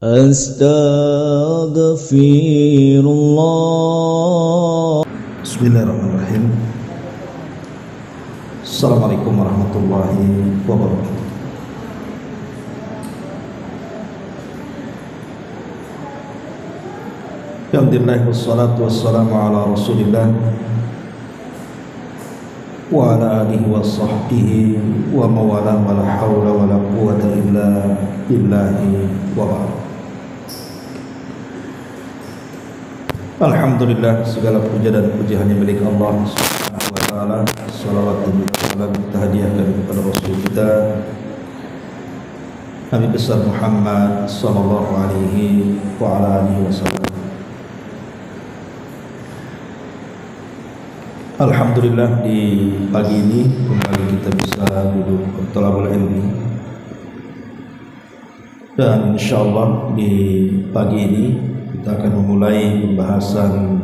Astaghfirullah. Bismillahirrahmanirrahim. Assalamualaikum warahmatullahi wabarakatuh. Alhamdulillah wassalatu wassalamu ala Rasulillah wa ala alihi wa sahbihi wa mawala wa la hawla wa la quwwata illa billahi wa ba'd. Alhamdulillah, segala puja dan puji hanya milik Allah Subhanahu wa taala. Shalawat dan salam kita hadiahkan kepada Rasul kita Nabi besar Muhammad sallallahu alaihi wa ala alihi wasallam. Alhamdulillah, di pagi ini kembali kita bisa duduk bertolabul ilmi, dan insyaallah di pagi ini kita akan memulai pembahasan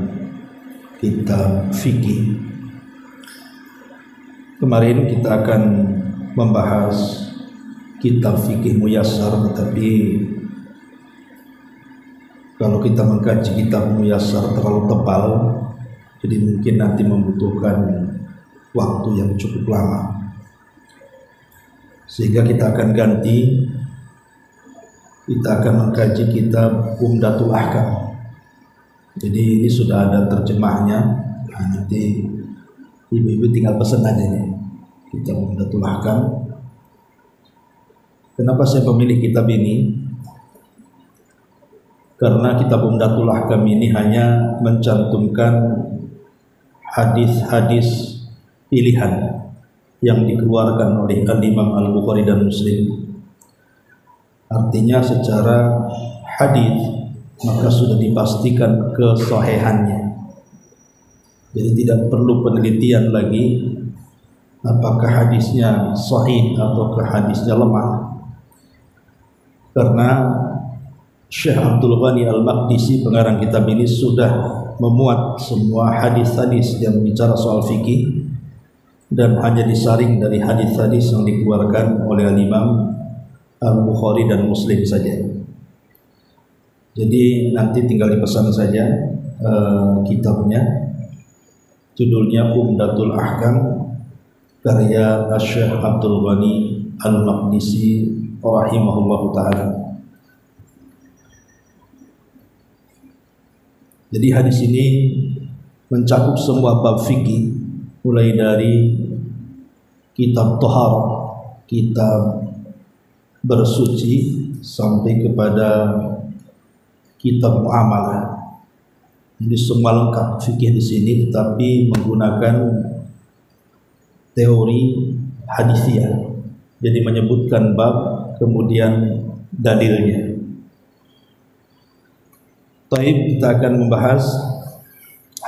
kitab fikih. Kemarin kita akan membahas kitab fikih muyassar, tetapi kalau kita mengkaji kitab muyassar terlalu tebal, jadi mungkin nanti membutuhkan waktu yang cukup lama, sehingga kita akan ganti. Kita akan mengkaji kitab Umdatul Ahkam. Jadi ini sudah ada terjemahnya. Nah, nanti ibu-ibu tinggal pesan aja nih, kitab Umdatul Ahkam. Kenapa saya memilih kitab ini? Karena kitab Umdatul Ahkam ini hanya mencantumkan hadis-hadis pilihan yang dikeluarkan oleh Al-Imam Al-Bukhari dan Muslim. Artinya secara hadis maka sudah dipastikan kesahihannya. Jadi tidak perlu penelitian lagi apakah hadisnya sahih ataukah hadisnya lemah, karena Syekh Abdul Ghani Al-Maqdisi, pengarang kitab ini, sudah memuat semua hadis-hadis yang bicara soal fikih dan hanya disaring dari hadis-hadis yang dikeluarkan oleh Al-Imam Al-Bukhari dan Muslim saja. Jadi nanti tinggal dipesan saja kitabnya. Judulnya Umdatul Ahkam, karya Syekh Abdul Ghani Al-Maqdisi rahimahullahu ta'ala. Jadi hadis ini mencakup semua bab fikih, mulai dari kitab Thaharah, kitab bersuci, sampai kepada kitab muamalah. Jadi semua lengkap fikih di sini, tetapi menggunakan teori hadisiyah. Jadi menyebutkan bab kemudian dalilnya. Taib, kita akan membahas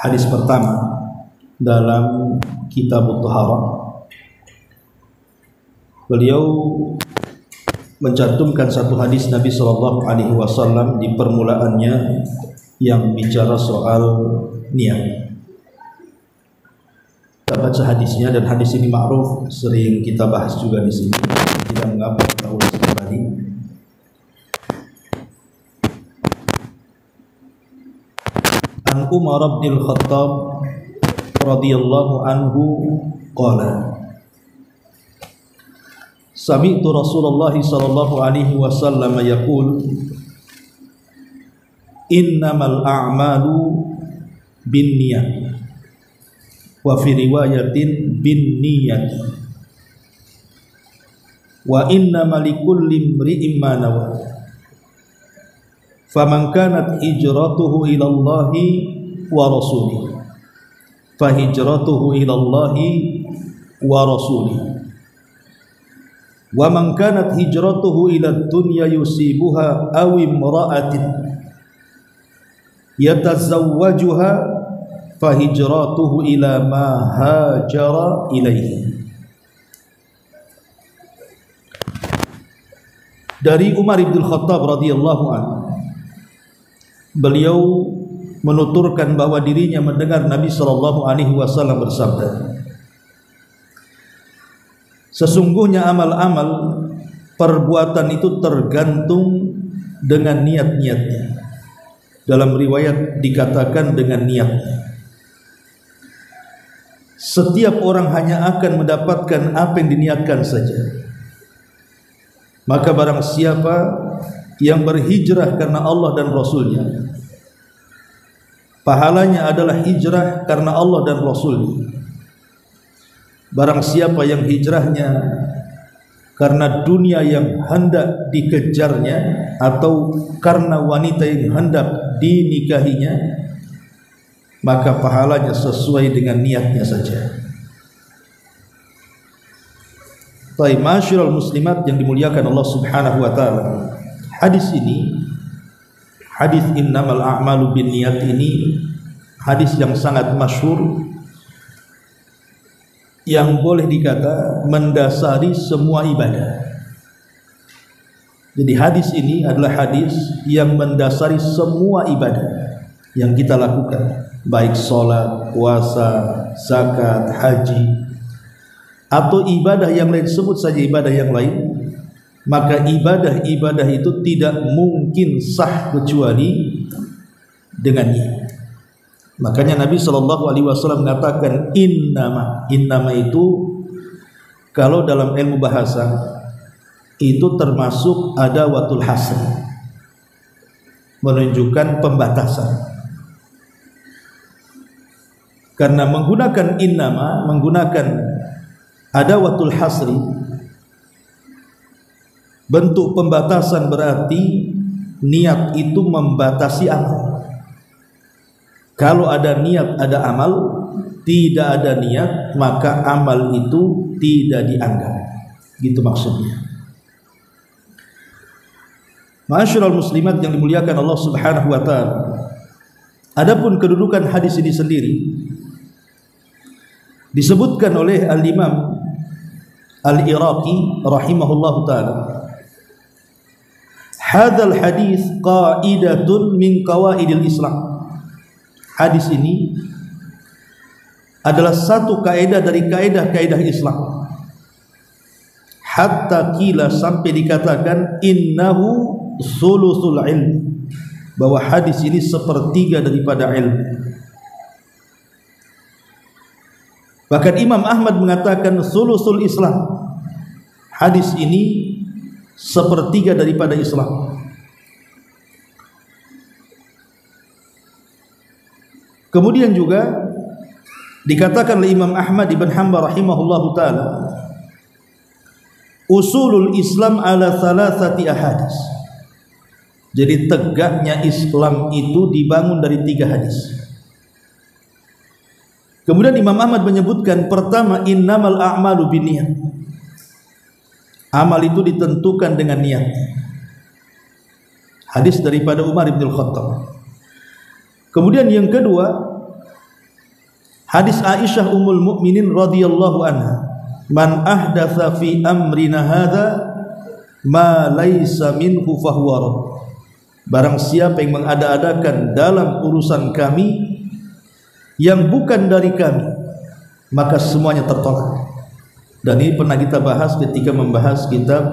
hadis pertama dalam kitab Thaharah. Beliau mencantumkan satu hadis Nabi Shallallahu Alaihi Wasallam di permulaannya yang bicara soal niat. Kita baca hadisnya, dan hadis ini ma'ruf, sering kita bahas juga di sini, tidak mengapa kita ulas kembali. An Umar bin Khattab radhiyallahu anhu qala, sami'tu Rasulullah sallallahu alaihi wasallam yaqul, innamal a'malu binniyat wa fi riwayatin binniyat wa innamal likulli imri'in ma nawa faman kanat hijratuhu ila Allahi wa rasulihi fa hijratuhu ila Allahi wa rasulihi wa man kanat hijratuhu ila dunya yusibuha aw imra'atin yatazawwajuha fa hijratuhu ila ma hajara ilaihi. Dari Umar bin Khattab radhiyallahu anhu, beliau menuturkan bahwa dirinya mendengar Nabi sallallahu alaihi wasallam bersabda, sesungguhnya amal-amal perbuatan itu tergantung dengan niat-niatnya. Dalam riwayat dikatakan dengan niatnya. Setiap orang hanya akan mendapatkan apa yang diniatkan saja. Maka barang siapa yang berhijrah karena Allah dan Rasulnya, pahalanya adalah hijrah karena Allah dan Rasulnya. Barang siapa yang hijrahnya karena dunia yang hendak dikejarnya atau karena wanita yang hendak dinikahinya, maka pahalanya sesuai dengan niatnya saja. Baik, masyarul muslimat yang dimuliakan Allah Subhanahu wa taala. Hadis ini, hadis innamal a'malu binniyat ini, hadis yang sangat masyhur yang boleh dikata mendasari semua ibadah. Jadi hadis ini adalah hadis yang mendasari semua ibadah yang kita lakukan, baik sholat, puasa, zakat, haji, atau ibadah yang lain, sebut saja ibadah yang lain. Maka ibadah-ibadah itu tidak mungkin sah kecuali dengannya. Makanya Nabi SAW mengatakan innama. Innama itu kalau dalam ilmu bahasa itu termasuk adawatul hasr, menunjukkan pembatasan. Karena menggunakan innama, menggunakan adawatul hasri, bentuk pembatasan berarti niat itu membatasi amal. Kalau ada niat ada amal, tidak ada niat maka amal itu tidak dianggap. Gitu maksudnya. Ma'asyiral muslimat yang dimuliakan Allah Subhanahu wa taala. Adapun kedudukan hadis ini sendiri disebutkan oleh Al-Imam Al-Iraqi rahimahullahu taala. Hadzal hadis qaidatun min qawaidil Islam. Hadis ini adalah satu kaidah dari kaidah-kaidah Islam. Hatta qila, sampai dikatakan innahu sulusul ilm, bahwa hadis ini sepertiga daripada ilmu. Bahkan Imam Ahmad mengatakan sulusul Islam, hadis ini sepertiga daripada Islam. Kemudian juga dikatakan oleh Imam Ahmad ibn Hanbal rahimahullahu taala, usulul Islam ala thalathati ahadis. Jadi tegaknya Islam itu dibangun dari 3 hadis. Kemudian Imam Ahmad menyebutkan, pertama, innamal a'malu binniyat. Amal itu ditentukan dengan niat. Hadis daripada Umar bin Khattab. Kemudian yang kedua, hadis Aisyah Ummul Mukminin radhiyallahu anha, man ahdatsa fi amrina hadza ma laisa minhu fahuwa rad. Barang siapa yang mengada-adakan dalam urusan kami yang bukan dari kami, maka semuanya tertolak. Dan ini pernah kita bahas ketika membahas kitab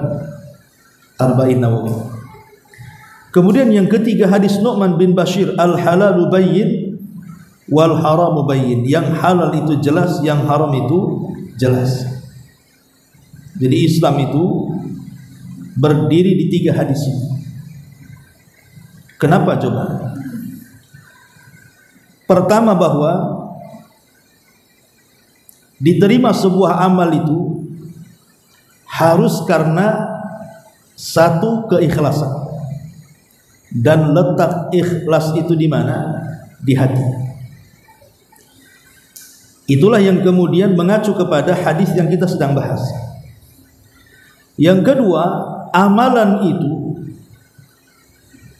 Arba'in Nawawi. Kemudian yang ketiga, hadis Nu'man bin Bashir, al-halalu bayyin wal haramu bayyin. Yang halal itu jelas, yang haram itu jelas. Jadi Islam itu berdiri di 3 hadis ini. Kenapa coba? Pertama, bahwa diterima sebuah amal itu harus karena satu, keikhlasan. Dan letak ikhlas itu di mana? Di hati. Itulah yang kemudian mengacu kepada hadis yang kita sedang bahas. Yang kedua, amalan itu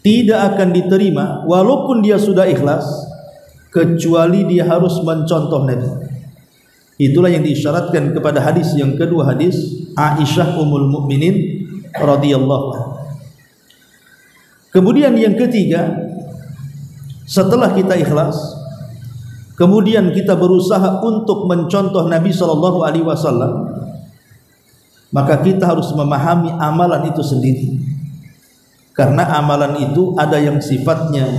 tidak akan diterima walaupun dia sudah ikhlas, kecuali dia harus mencontoh Nabi. Itulah yang diisyaratkan kepada hadis yang kedua, hadis Aisyah Ummul Mukminin radhiyallahu anha. Kemudian yang ketiga, setelah kita ikhlas, kemudian kita berusaha untuk mencontoh Nabi SAW, maka kita harus memahami amalan itu sendiri. Karena amalan itu ada yang sifatnya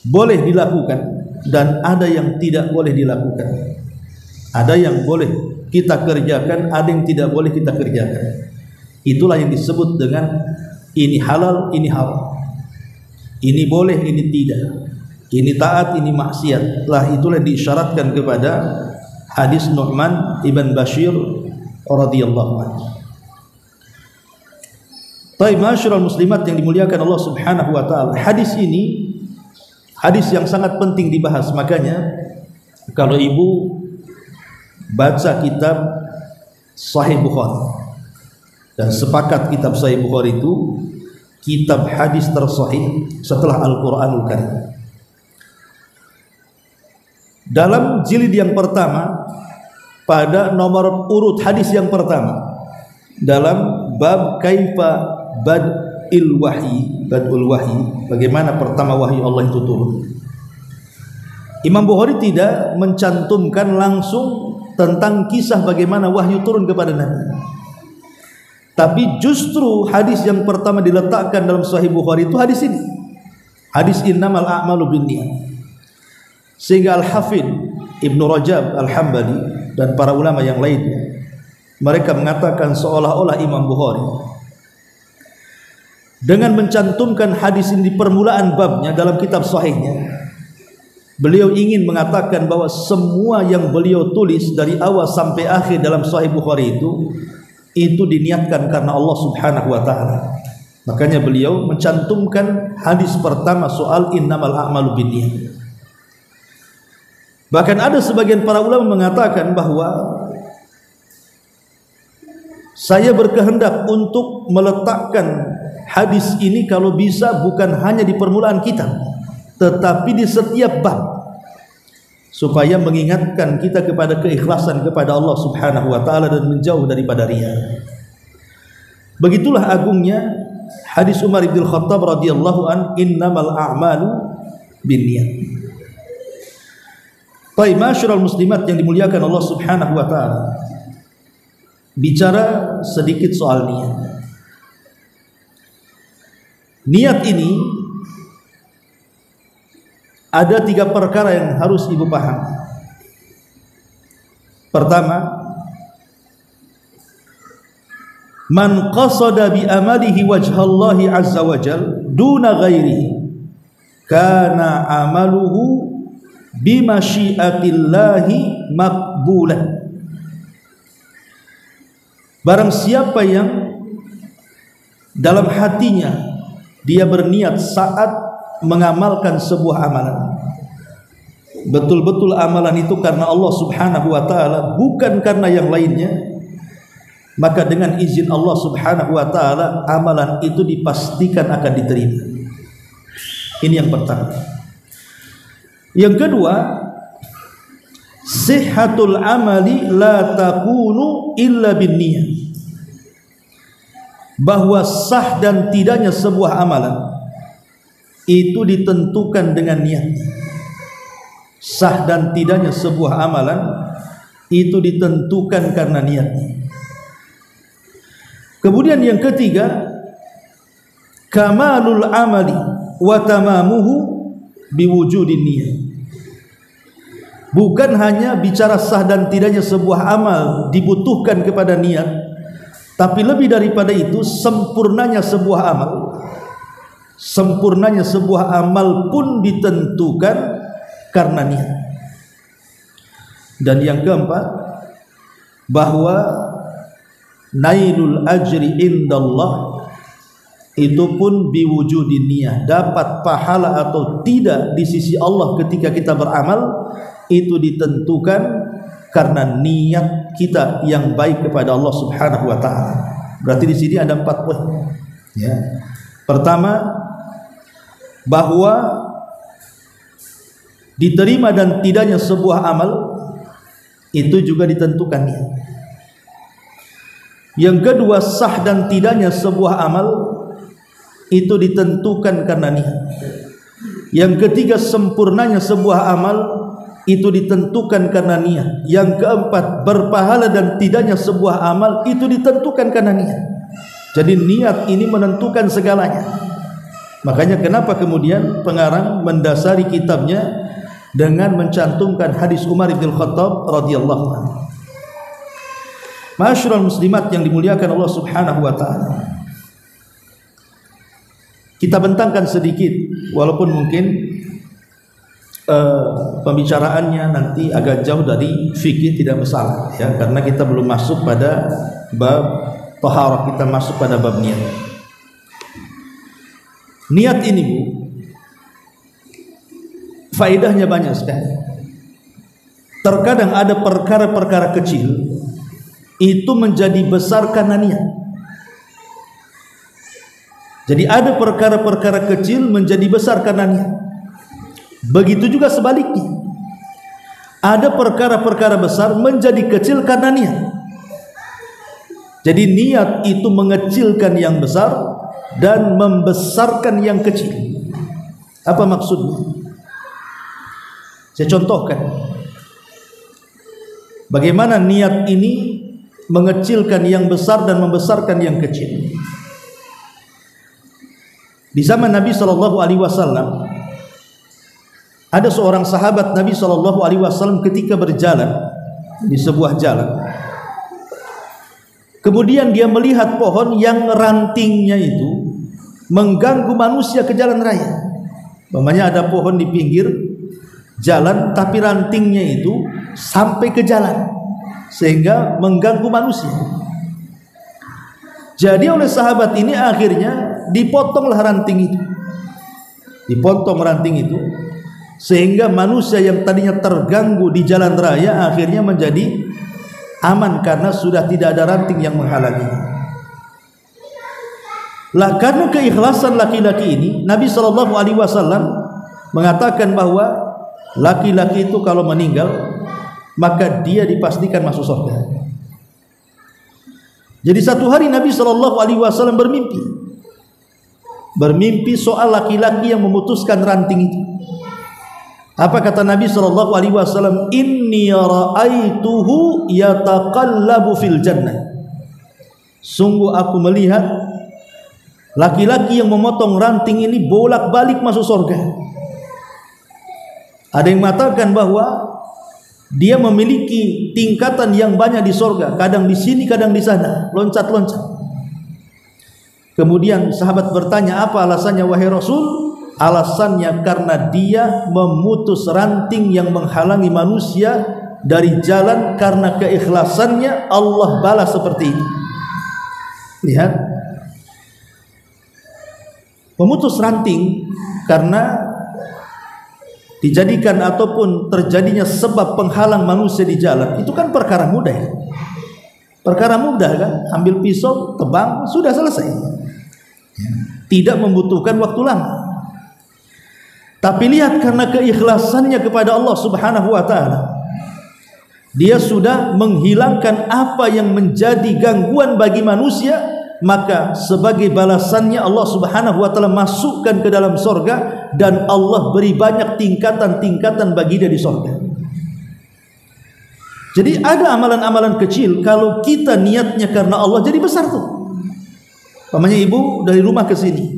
boleh dilakukan dan ada yang tidak boleh dilakukan. Ada yang boleh kita kerjakan, ada yang tidak boleh kita kerjakan. Itulah yang disebut dengan ini halal, ini haram. Ini boleh, ini tidak. Ini taat, ini maksiat. Itulah yang diisyaratkan kepada hadis Nu'man ibn Bashir radhiyallahu anhu. Baik, masyarul muslimat yang dimuliakan Allah Subhanahu wa taala. Hadis ini hadis yang sangat penting dibahas. Makanya kalau ibu baca kitab Sahih Bukhari, dan sepakat kitab Sahih Bukhari itu kitab hadis tersahih setelah Al-Qur'anul Karim. Dalam jilid yang pertama, pada nomor urut hadis yang pertama, dalam bab kaifa bad'il wahyi, bagaimana pertama wahyu Allah itu turun, Imam Bukhari tidak mencantumkan langsung tentang kisah bagaimana wahyu turun kepada Nabi. Tapi justru hadis yang pertama diletakkan dalam Sahih Bukhari itu hadis ini, hadis innamal a'malu binniyat. Sehingga Al-Hafidh Ibnu Rajab Al-Hambali dan para ulama yang lainnya, mereka mengatakan seolah-olah Imam Bukhari dengan mencantumkan hadis ini di permulaan babnya dalam kitab sahihnya, beliau ingin mengatakan bahwa semua yang beliau tulis dari awal sampai akhir dalam Sahih Bukhari itu diniatkan karena Allah Subhanahu wa taala. Makanya beliau mencantumkan hadis pertama soal innamal a'malu binniyat. Bahkan ada sebagian para ulama mengatakan bahwa saya berkehendak untuk meletakkan hadis ini kalau bisa bukan hanya di permulaan kitab, tetapi di setiap bab, supaya mengingatkan kita kepada keikhlasan kepada Allah Subhanahu wa taala dan menjauh daripada riya. Begitulah agungnya hadis Umar bin Khattab radhiyallahu an, innamal a'malu binniyat. Baik, masyarul muslimat yang dimuliakan Allah Subhanahu wa taala, bicara sedikit soal niat. Niat ini ada 3 perkara yang harus ibu paham. Pertama, man qasada bi amalihi wajhallahi azza wajal duna ghairihi kana amaluhu bi masyiatillahi maqbulah. Barang siapa yang dalam hatinya dia berniat saat mengamalkan sebuah amalan, betul-betul amalan itu karena Allah Subhanahu wa taala, bukan karena yang lainnya, maka dengan izin Allah Subhanahu wa taala amalan itu dipastikan akan diterima. Ini yang pertama. Yang kedua, sihhatul amali la takunu illa binniyah, bahwa sah dan tidaknya sebuah amalan itu ditentukan dengan niat. Sah dan tidaknya sebuah amalan itu ditentukan karena niatnya. Kemudian yang ketiga, kamalul amali wa tamamuhu biwujudin niyah. Bukan hanya bicara sah dan tidaknya sebuah amal dibutuhkan kepada niat, tapi lebih daripada itu, sempurnanya sebuah amal pun ditentukan karena niat. Dan yang keempat, bahwa nailul ajri indallah itu pun biwujudin niyah, dapat pahala atau tidak di sisi Allah ketika kita beramal itu ditentukan karena niat kita yang baik kepada Allah Subhanahu wa taala. Berarti di sini ada 4 poin. Ya. Pertama, bahwa diterima dan tidaknya sebuah amal itu juga ditentukan niat. Yang kedua, sah dan tidaknya sebuah amal itu ditentukan karena niat. Yang ketiga, sempurnanya sebuah amal itu ditentukan karena niat. Yang keempat, berpahala dan tidaknya sebuah amal itu ditentukan karena niat. Jadi niat ini menentukan segalanya. Makanya kenapa kemudian pengarang mendasari kitabnya dengan mencantumkan hadis Umar bin Khattab radhiyallahu anhu. Ma'asyiral muslimat yang dimuliakan Allah Subhanahu wa taala. Kita bentangkan sedikit walaupun mungkin pembicaraannya nanti agak jauh dari fikih, tidak masalah ya, karena kita belum masuk pada bab taharah, kita masuk pada bab niat. Niat ini Bu, faedahnya banyak sekali. Terkadang ada perkara-perkara kecil itu menjadi besar karena niat. Jadi ada perkara-perkara kecil menjadi besar karena niat. Begitu juga sebaliknya. Ada perkara-perkara besar menjadi kecil karena niat. Jadi niat itu mengecilkan yang besar dan membesarkan yang kecil. Apa maksudnya? Saya contohkan bagaimana niat ini mengecilkan yang besar dan membesarkan yang kecil. Di zaman Nabi SAW ada seorang sahabat Nabi SAW ketika berjalan di sebuah jalan, kemudian dia melihat pohon yang rantingnya itu mengganggu manusia ke jalan raya. Umpamanya ada pohon di pinggir jalan tapi rantingnya itu sampai ke jalan sehingga mengganggu manusia. Jadi oleh sahabat ini akhirnya dipotonglah ranting itu, dipotong ranting itu sehingga manusia yang tadinya terganggu di jalan raya akhirnya menjadi aman karena sudah tidak ada ranting yang menghalangi. Lah karena keikhlasan laki-laki ini, Nabi SAW mengatakan bahwa laki-laki itu kalau meninggal maka dia dipastikan masuk surga. Jadi satu hari Nabi SAW bermimpi soal laki-laki yang memutuskan ranting itu. Apa kata Nabi SAW? Inni ra'aituhu yataqallabu fil jannah. Sungguh aku melihat laki-laki yang memotong ranting ini bolak-balik masuk surga. Ada yang mengatakan bahwa dia memiliki tingkatan yang banyak di surga, kadang di sini, kadang di sana, loncat-loncat. Kemudian sahabat bertanya, apa alasannya wahai Rasul? Alasannya karena dia memutus ranting yang menghalangi manusia dari jalan, karena keikhlasannya Allah balas seperti ini. Lihat, memutus ranting karena dijadikan ataupun terjadinya sebab penghalang manusia di jalan, itu kan perkara mudah ya? Perkara mudah kan, ambil pisau, tebang, sudah selesai, tidak membutuhkan waktu lama. Tapi lihat, karena keikhlasannya kepada Allah Subhanahu wa ta'ala, dia sudah menghilangkan apa yang menjadi gangguan bagi manusia, maka sebagai balasannya Allah Subhanahu wa ta'ala masukkan ke dalam surga, dan Allah beri banyak tingkatan-tingkatan bagi dia di surga. Jadi ada amalan-amalan kecil kalau kita niatnya karena Allah jadi besar tuh. Umpamanya ibu dari rumah ke sini,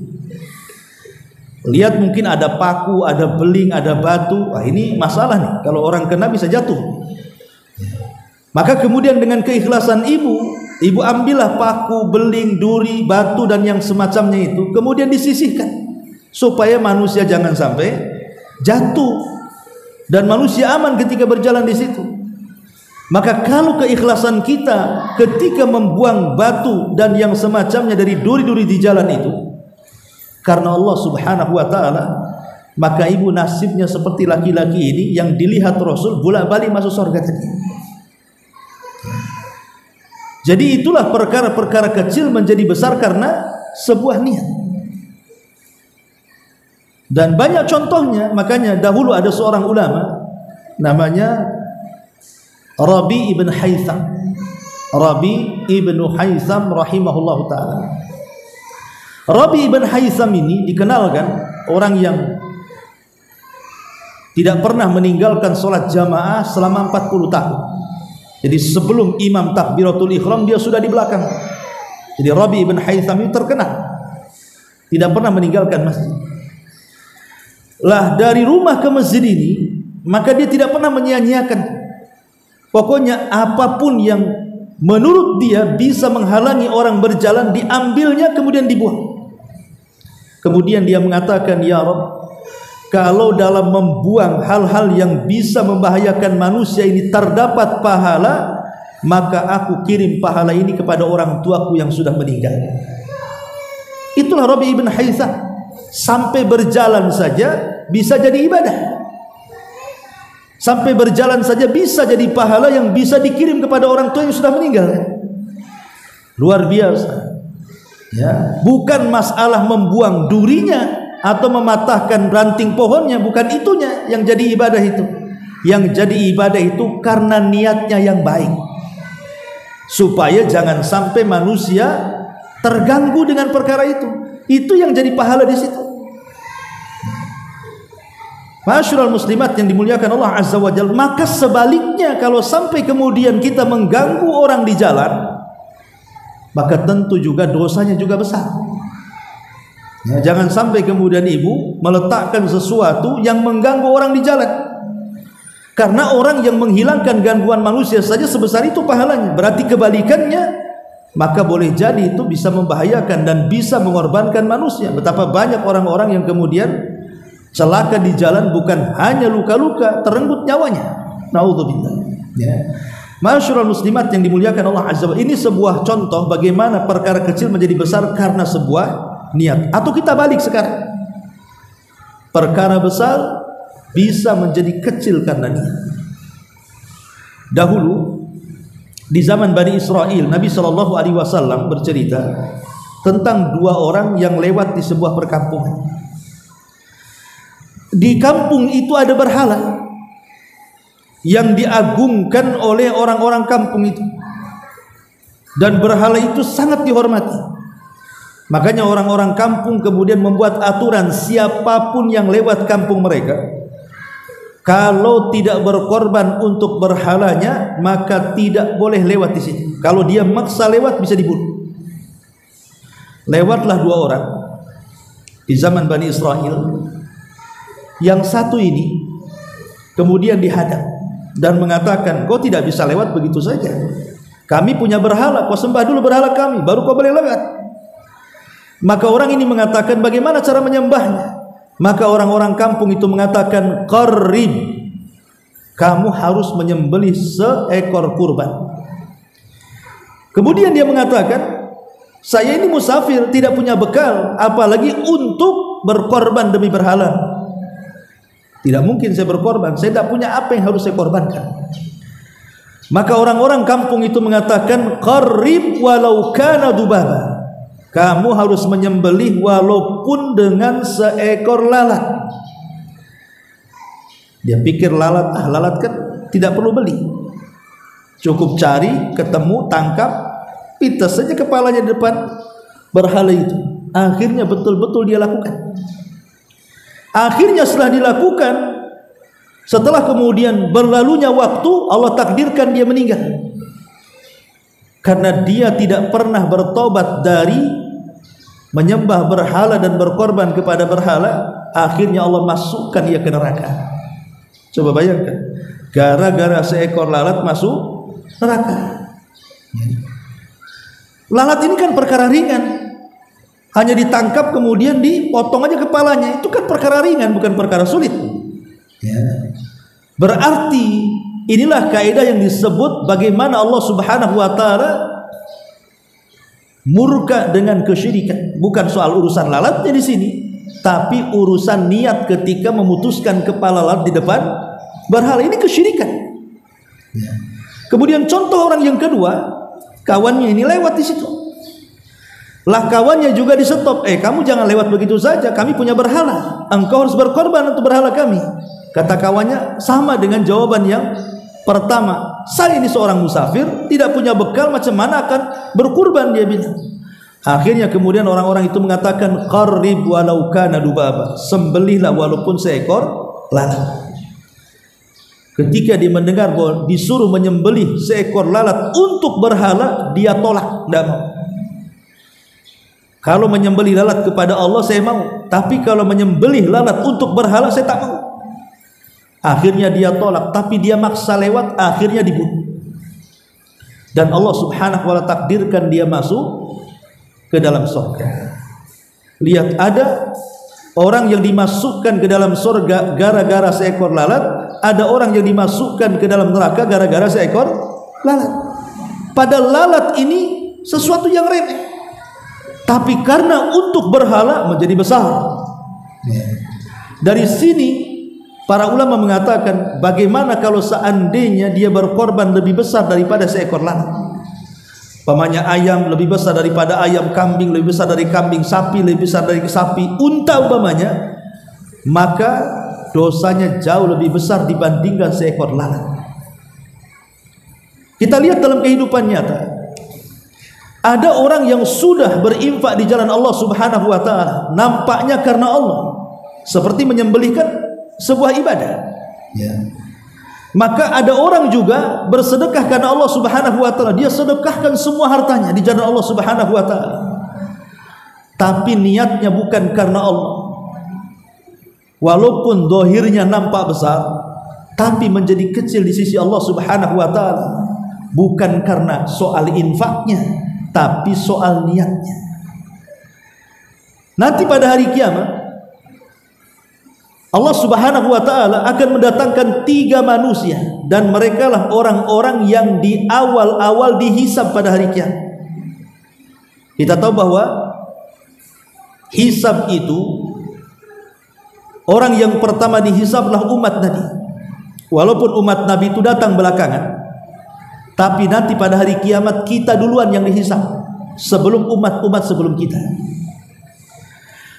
lihat mungkin ada paku, ada beling, ada batu. Wah, ini masalah nih, kalau orang kena bisa jatuh. Maka kemudian dengan keikhlasan ibu ambillah paku, beling, duri, batu dan yang semacamnya itu, kemudian disisihkan supaya manusia jangan sampai jatuh dan manusia aman ketika berjalan di situ. Maka kalau keikhlasan kita ketika membuang batu dan yang semacamnya dari duri-duri di jalan itu karena Allah Subhanahu wa ta'ala, maka ibu nasibnya seperti laki-laki ini yang dilihat Rasul bolak-balik masuk surga tadi. Jadi itulah perkara-perkara kecil menjadi besar karena sebuah niat. Dan banyak contohnya. Makanya dahulu ada seorang ulama namanya Rabi ibn Haytham. Rabi ibn Haytham rahimahullah ta'ala. Rabi ibn Haytham ini dikenalkan orang yang tidak pernah meninggalkan sholat jamaah selama 40 tahun. Jadi sebelum imam takbiratul ihram dia sudah di belakang. Jadi Rabi ibn Haytham itu terkenal tidak pernah meninggalkan masjid. Lah dari rumah ke masjid ini, maka dia tidak pernah menyia-nyiakan. Pokoknya apapun yang menurut dia bisa menghalangi orang berjalan, diambilnya kemudian dibuang. Kemudian dia mengatakan, ya Rabb, kalau dalam membuang hal-hal yang bisa membahayakan manusia ini terdapat pahala, maka aku kirim pahala ini kepada orang tuaku yang sudah meninggal. Itulah Rabi ibn Haytham. Sampai berjalan saja bisa jadi ibadah. Sampai berjalan saja bisa jadi pahala yang bisa dikirim kepada orang tua yang sudah meninggal. Luar biasa. Ya, bukan masalah membuang durinya atau mematahkan ranting pohonnya, bukan itunya yang jadi ibadah itu. Yang jadi ibadah itu karena niatnya yang baik, supaya jangan sampai manusia terganggu dengan perkara itu. Itu yang jadi pahala di situ. Masyarul muslimat yang dimuliakan Allah Azza wa Jalla. Maka sebaliknya, kalau sampai kemudian kita mengganggu orang di jalan, maka tentu juga dosanya juga besar. Ya, jangan sampai kemudian ibu meletakkan sesuatu yang mengganggu orang di jalan. Karena orang yang menghilangkan gangguan manusia saja sebesar itu pahalanya. Berarti kebalikannya, maka boleh jadi itu bisa membahayakan dan bisa mengorbankan manusia. Betapa banyak orang-orang yang kemudian celaka di jalan, bukan hanya luka-luka, terenggut nyawanya. Naudzubillah. Ya. Masyarul muslimat yang dimuliakan Allah Azza wa Jalla, ini sebuah contoh bagaimana perkara kecil menjadi besar karena sebuah niat. Atau kita balik sekarang, perkara besar bisa menjadi kecil karena niat. Dahulu di zaman Bani Israel, Nabi SAW bercerita tentang dua orang yang lewat di sebuah perkampungan. Di kampung itu ada berhala yang diagungkan oleh orang-orang kampung itu, dan berhala itu sangat dihormati. Makanya orang-orang kampung kemudian membuat aturan, siapapun yang lewat kampung mereka, kalau tidak berkorban untuk berhalanya, maka tidak boleh lewat di sini. Kalau dia maksa lewat, bisa dibunuh. Lewatlah dua orang di zaman Bani Israel. Yang satu ini kemudian dihadang dan mengatakan, kau tidak bisa lewat begitu saja. Kami punya berhala, kau sembah dulu berhala kami, baru kau boleh lewat. Maka orang ini mengatakan, bagaimana cara menyembahnya? Maka orang-orang kampung itu mengatakan, qarrib, kamu harus menyembelih seekor kurban. Kemudian dia mengatakan, saya ini musafir, tidak punya bekal, apalagi untuk berkorban demi berhala. Tidak mungkin saya berkorban, saya tidak punya apa yang harus saya korbankan. Maka orang-orang kampung itu mengatakan, qarrib walau kana dubaba, kamu harus menyembelih walaupun dengan seekor lalat. Dia pikir lalat kan tidak perlu beli, cukup cari, ketemu, tangkap, pites saja kepalanya di depan berhala itu. Akhirnya betul-betul dia lakukan. Akhirnya setelah dilakukan, setelah kemudian berlalunya waktu, Allah takdirkan dia meninggal. Karena dia tidak pernah bertobat dari menyembah berhala dan berkorban kepada berhala, akhirnya Allah masukkan ia ke neraka. Coba bayangkan, gara-gara seekor lalat masuk neraka. Lalat ini kan perkara ringan, hanya ditangkap kemudian dipotong aja kepalanya, itu kan perkara ringan, bukan perkara sulit. Ya. Berarti inilah kaidah yang disebut bagaimana Allah Subhanahu wa taala murka dengan kesyirikan. Bukan soal urusan lalatnya di sini, tapi urusan niat ketika memutuskan kepala lalat di depan berhala. Ini kesyirikan. Ya. Kemudian contoh orang yang kedua, kawannya ini lewat di situ. Lah kawannya juga di stop, kamu jangan lewat begitu saja, kami punya berhala, engkau harus berkorban untuk berhala kami. Kata kawannya sama dengan jawaban yang pertama, saya ini seorang musafir, tidak punya bekal, macam mana akan berkurban, dia bilang. Akhirnya kemudian orang-orang itu mengatakan, qarrib walau kana dubaba, sembelihlah walaupun seekor lalat. Ketika dia mendengar bahwa disuruh menyembelih seekor lalat untuk berhala, dia tolak, tidak mau. Kalau menyembelih lalat kepada Allah saya mau, tapi kalau menyembelih lalat untuk berhala saya tak mau. Akhirnya dia tolak, tapi dia maksa lewat, akhirnya dibunuh. Dan Allah subhanahu wa ta'ala takdirkan dia masuk ke dalam surga. Lihat, ada orang yang dimasukkan ke dalam surga gara-gara seekor lalat, ada orang yang dimasukkan ke dalam neraka gara-gara seekor lalat. Padahal lalat ini sesuatu yang remeh, tapi karena untuk berhala menjadi besar. Dari sini para ulama mengatakan, bagaimana kalau seandainya dia berkorban lebih besar daripada seekor lalat? Pamannya ayam lebih besar daripada ayam, kambing lebih besar dari kambing, sapi lebih besar dari sapi, unta umpamanya, maka dosanya jauh lebih besar dibandingkan seekor lalat. Kita lihat dalam kehidupan nyata, ada orang yang sudah berinfak di jalan Allah subhanahu wa ta'ala, nampaknya karena Allah, seperti menyembelihkan sebuah ibadah, ya. Maka ada orang juga bersedekah karena Allah subhanahu wa ta'ala, dia sedekahkan semua hartanya di jalan Allah subhanahu wa ta'ala, tapi niatnya bukan karena Allah. Walaupun dohirnya nampak besar, tapi menjadi kecil di sisi Allah subhanahu wa ta'ala, bukan karena soal infaknya, tapi soal niatnya. Nanti pada hari kiamat Allah subhanahu wa ta'ala akan mendatangkan 3 manusia, dan mereka lah orang-orang yang di awal-awal dihisab pada hari kiamat. Kita tahu bahwa hisab itu, orang yang pertama dihisablah umat Nabi. Walaupun umat Nabi itu datang belakangan, tapi nanti pada hari kiamat kita duluan yang dihisab sebelum umat-umat sebelum kita.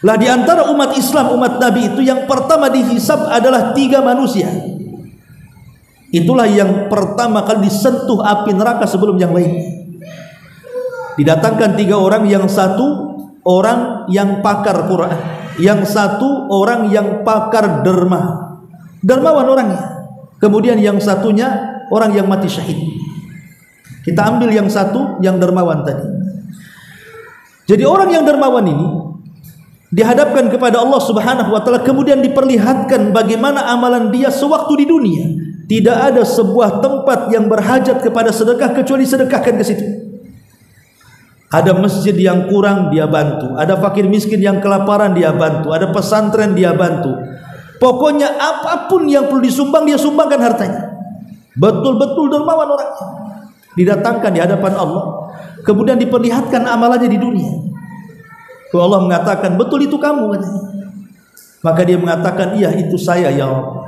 Lah di antara umat Islam, umat Nabi itu yang pertama dihisab adalah 3 manusia. Itulah yang pertama kali disentuh api neraka sebelum yang lain. Didatangkan 3 orang, yang satu orang yang pakar Quran, yang satu orang yang pakar derma, dermawan orangnya. Kemudian yang satunya orang yang mati syahid. Kita ambil yang satu, yang dermawan tadi. Jadi orang yang dermawan ini dihadapkan kepada Allah subhanahu wa ta'ala, kemudian diperlihatkan bagaimana amalan dia sewaktu di dunia. Tidak ada sebuah tempat yang berhajat kepada sedekah kecuali sedekahkan ke situ. Ada masjid yang kurang, dia bantu. Ada fakir miskin yang kelaparan, dia bantu. Ada pesantren, dia bantu. Pokoknya apapun yang perlu disumbang, dia sumbangkan hartanya. Betul-betul dermawan orangnya. Didatangkan di hadapan Allah, kemudian diperlihatkan amalannya di dunia. Allah mengatakan, betul itu kamu, katanya. Maka dia mengatakan, iya itu saya ya Allah.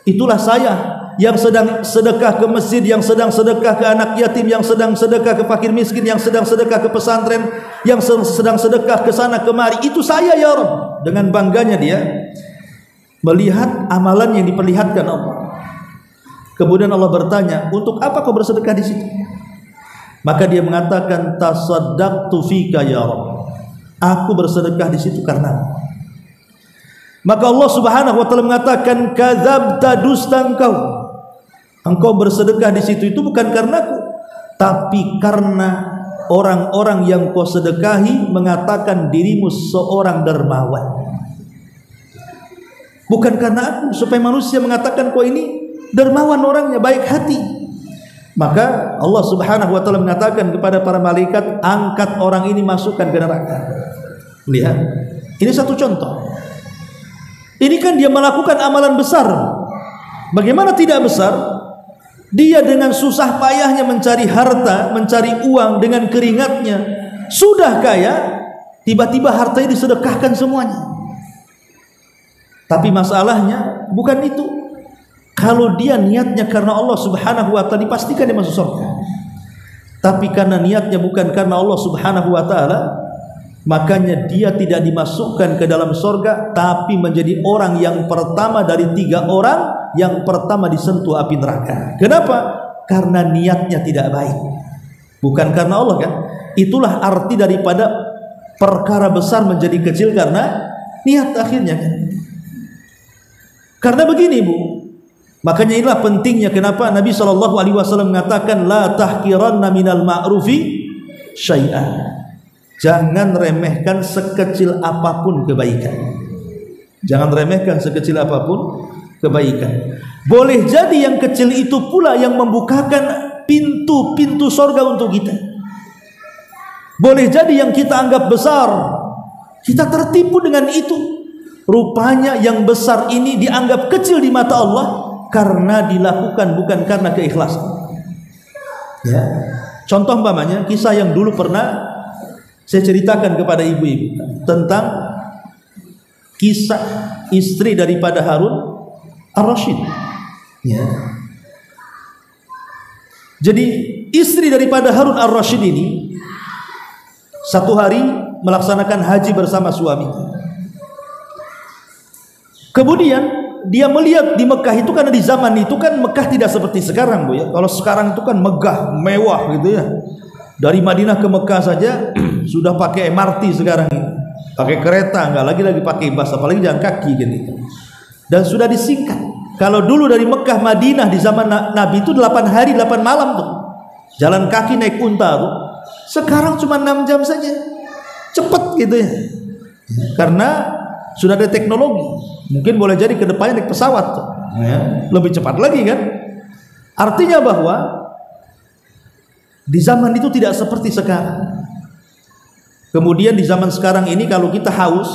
Itulah saya yang sedang sedekah ke masjid, yang sedang sedekah ke anak yatim, yang sedang sedekah ke fakir miskin, yang sedang sedekah ke pesantren, yang sedang sedekah ke sana kemari. Itu saya ya Rabb. Dengan bangganya dia melihat amalan yang diperlihatkan Allah. Kemudian Allah bertanya, untuk apa kau bersedekah di situ? Maka dia mengatakan, tasaddaqtu fika ya Rabb. Aku bersedekah di situ karena. Maka Allah subhanahu wa ta'ala mengatakan, kadzabta, dusta engkau bersedekah di situ itu bukan karenaku, tapi karena orang-orang yang kau sedekahi mengatakan dirimu seorang dermawan. Bukan karena aku, supaya manusia mengatakan kau ini dermawan orangnya, baik hati. Maka Allah subhanahu wa ta'ala mengatakan kepada para malaikat, angkat orang ini, masukkan ke neraka. Lihat, ini satu contoh. Ini kan dia melakukan amalan besar. Bagaimana tidak besar? Dia dengan susah payahnya mencari harta, mencari uang dengan keringatnya, sudah kaya, tiba-tiba hartanya disedekahkan semuanya. Tapi masalahnya bukan itu. Kalau dia niatnya karena Allah subhanahu wa ta'ala, dipastikan dia masuk surga. Tapi karena niatnya bukan karena Allah subhanahu wa ta'ala, makanya dia tidak dimasukkan ke dalam surga, tapi menjadi orang yang pertama dari 3 orang yang pertama disentuh api neraka. Kenapa? Karena niatnya tidak baik, bukan karena Allah, kan? Itulah arti daripada perkara besar menjadi kecil karena niat akhirnya, kan? Karena begini, Bu, makanya inilah pentingnya kenapa Nabi SAW mengatakan, la tahqiranna minal ma'rufi syai'an. Jangan remehkan sekecil apapun kebaikan. Jangan remehkan sekecil apapun kebaikan. Boleh jadi yang kecil itu pula yang membukakan pintu-pintu sorga untuk kita. Boleh jadi yang kita anggap besar, kita tertipu dengan itu. Rupanya yang besar ini dianggap kecil di mata Allah karena dilakukan bukan karena keikhlasan. Ya. Contoh umpamanya kisah yang dulu pernah saya ceritakan kepada ibu-ibu tentang kisah istri daripada Harun Ar-Rasyid. Ya. Jadi istri daripada Harun Ar-Rasyid ini satu hari melaksanakan haji bersama suami. Kemudian dia melihat di Mekah itu, karena di zaman itu kan Mekah tidak seperti sekarang, Bu ya. Kalau sekarang itu kan megah, mewah gitu ya. Dari Madinah ke Mekah saja sudah pakai MRT sekarang, pakai kereta, nggak lagi pakai bus, apalagi jalan kaki gitu. Dan sudah disingkat. Kalau dulu dari Mekah Madinah di zaman Nabi itu 8 hari 8 malam tuh, jalan kaki naik unta tuh. Sekarang cuma 6 jam saja, cepet gitu ya. Karena sudah ada teknologi, mungkin boleh jadi kedepannya naik pesawat tuh, ya, lebih cepat lagi kan. Artinya bahwa di zaman itu tidak seperti sekarang. Kemudian di zaman sekarang ini kalau kita haus,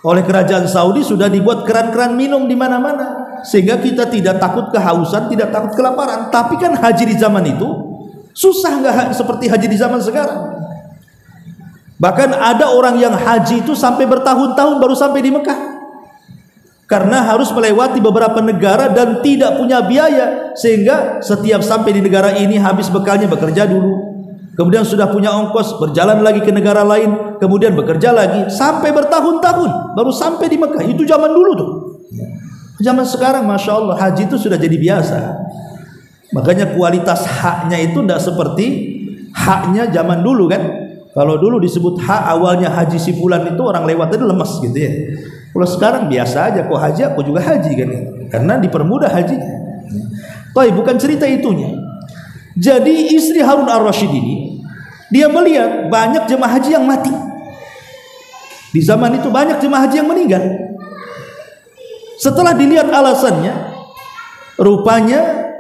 oleh kerajaan Saudi sudah dibuat keran-keran minum di mana-mana, sehingga kita tidak takut kehausan, tidak takut kelaparan. Tapi kan haji di zaman itu susah, nggak seperti haji di zaman sekarang. Bahkan ada orang yang haji itu sampai bertahun-tahun baru sampai di Mekah, karena harus melewati beberapa negara dan tidak punya biaya, sehingga setiap sampai di negara ini habis bekalnya bekerja dulu, kemudian sudah punya ongkos berjalan lagi ke negara lain, kemudian bekerja lagi sampai bertahun-tahun baru sampai di Mekah. Itu zaman dulu tuh. Zaman sekarang Masya Allah haji itu sudah jadi biasa. Makanya kualitas haknya itu tidak seperti haknya zaman dulu kan. Kalau dulu disebut hak awalnya haji si fulan itu orang lewat itu lemes gitu ya. Kalau sekarang biasa aja, kok haji aku juga haji kan, karena dipermudah hajinya. Tapi bukan cerita itunya. Jadi istri Harun Ar-Rasyid ini dia melihat banyak jemaah haji yang mati. Di zaman itu banyak jemaah haji yang meninggal. Setelah dilihat alasannya, rupanya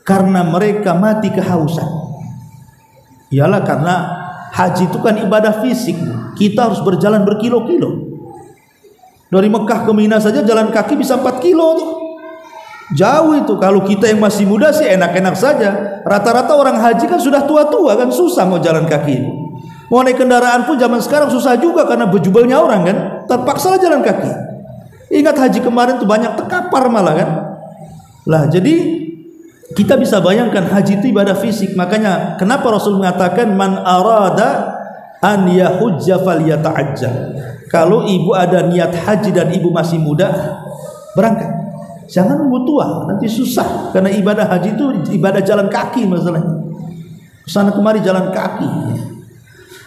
karena mereka mati kehausan. Ialah karena haji itu kan ibadah fisik, kita harus berjalan berkilo-kilo. Dari Mekah ke Mina saja jalan kaki bisa 4 kilo tuh. Jauh itu. Kalau kita yang masih muda sih enak-enak saja. Rata-rata orang haji kan sudah tua-tua kan, susah mau jalan kaki. Mau naik kendaraan pun zaman sekarang susah juga karena bejubelnya orang kan. Terpaksa lah jalan kaki. Ingat haji kemarin tuh banyak terkapar malah kan. Lah jadi kita bisa bayangkan haji itu ibadah fisik. Makanya kenapa Rasul mengatakan man arada an yahujja falyata'ajjal. Kalau ibu ada niat haji dan ibu masih muda, berangkat. Jangan nunggu tua, nanti susah. Karena ibadah haji itu ibadah jalan kaki masalahnya. Kesana kemari jalan kaki.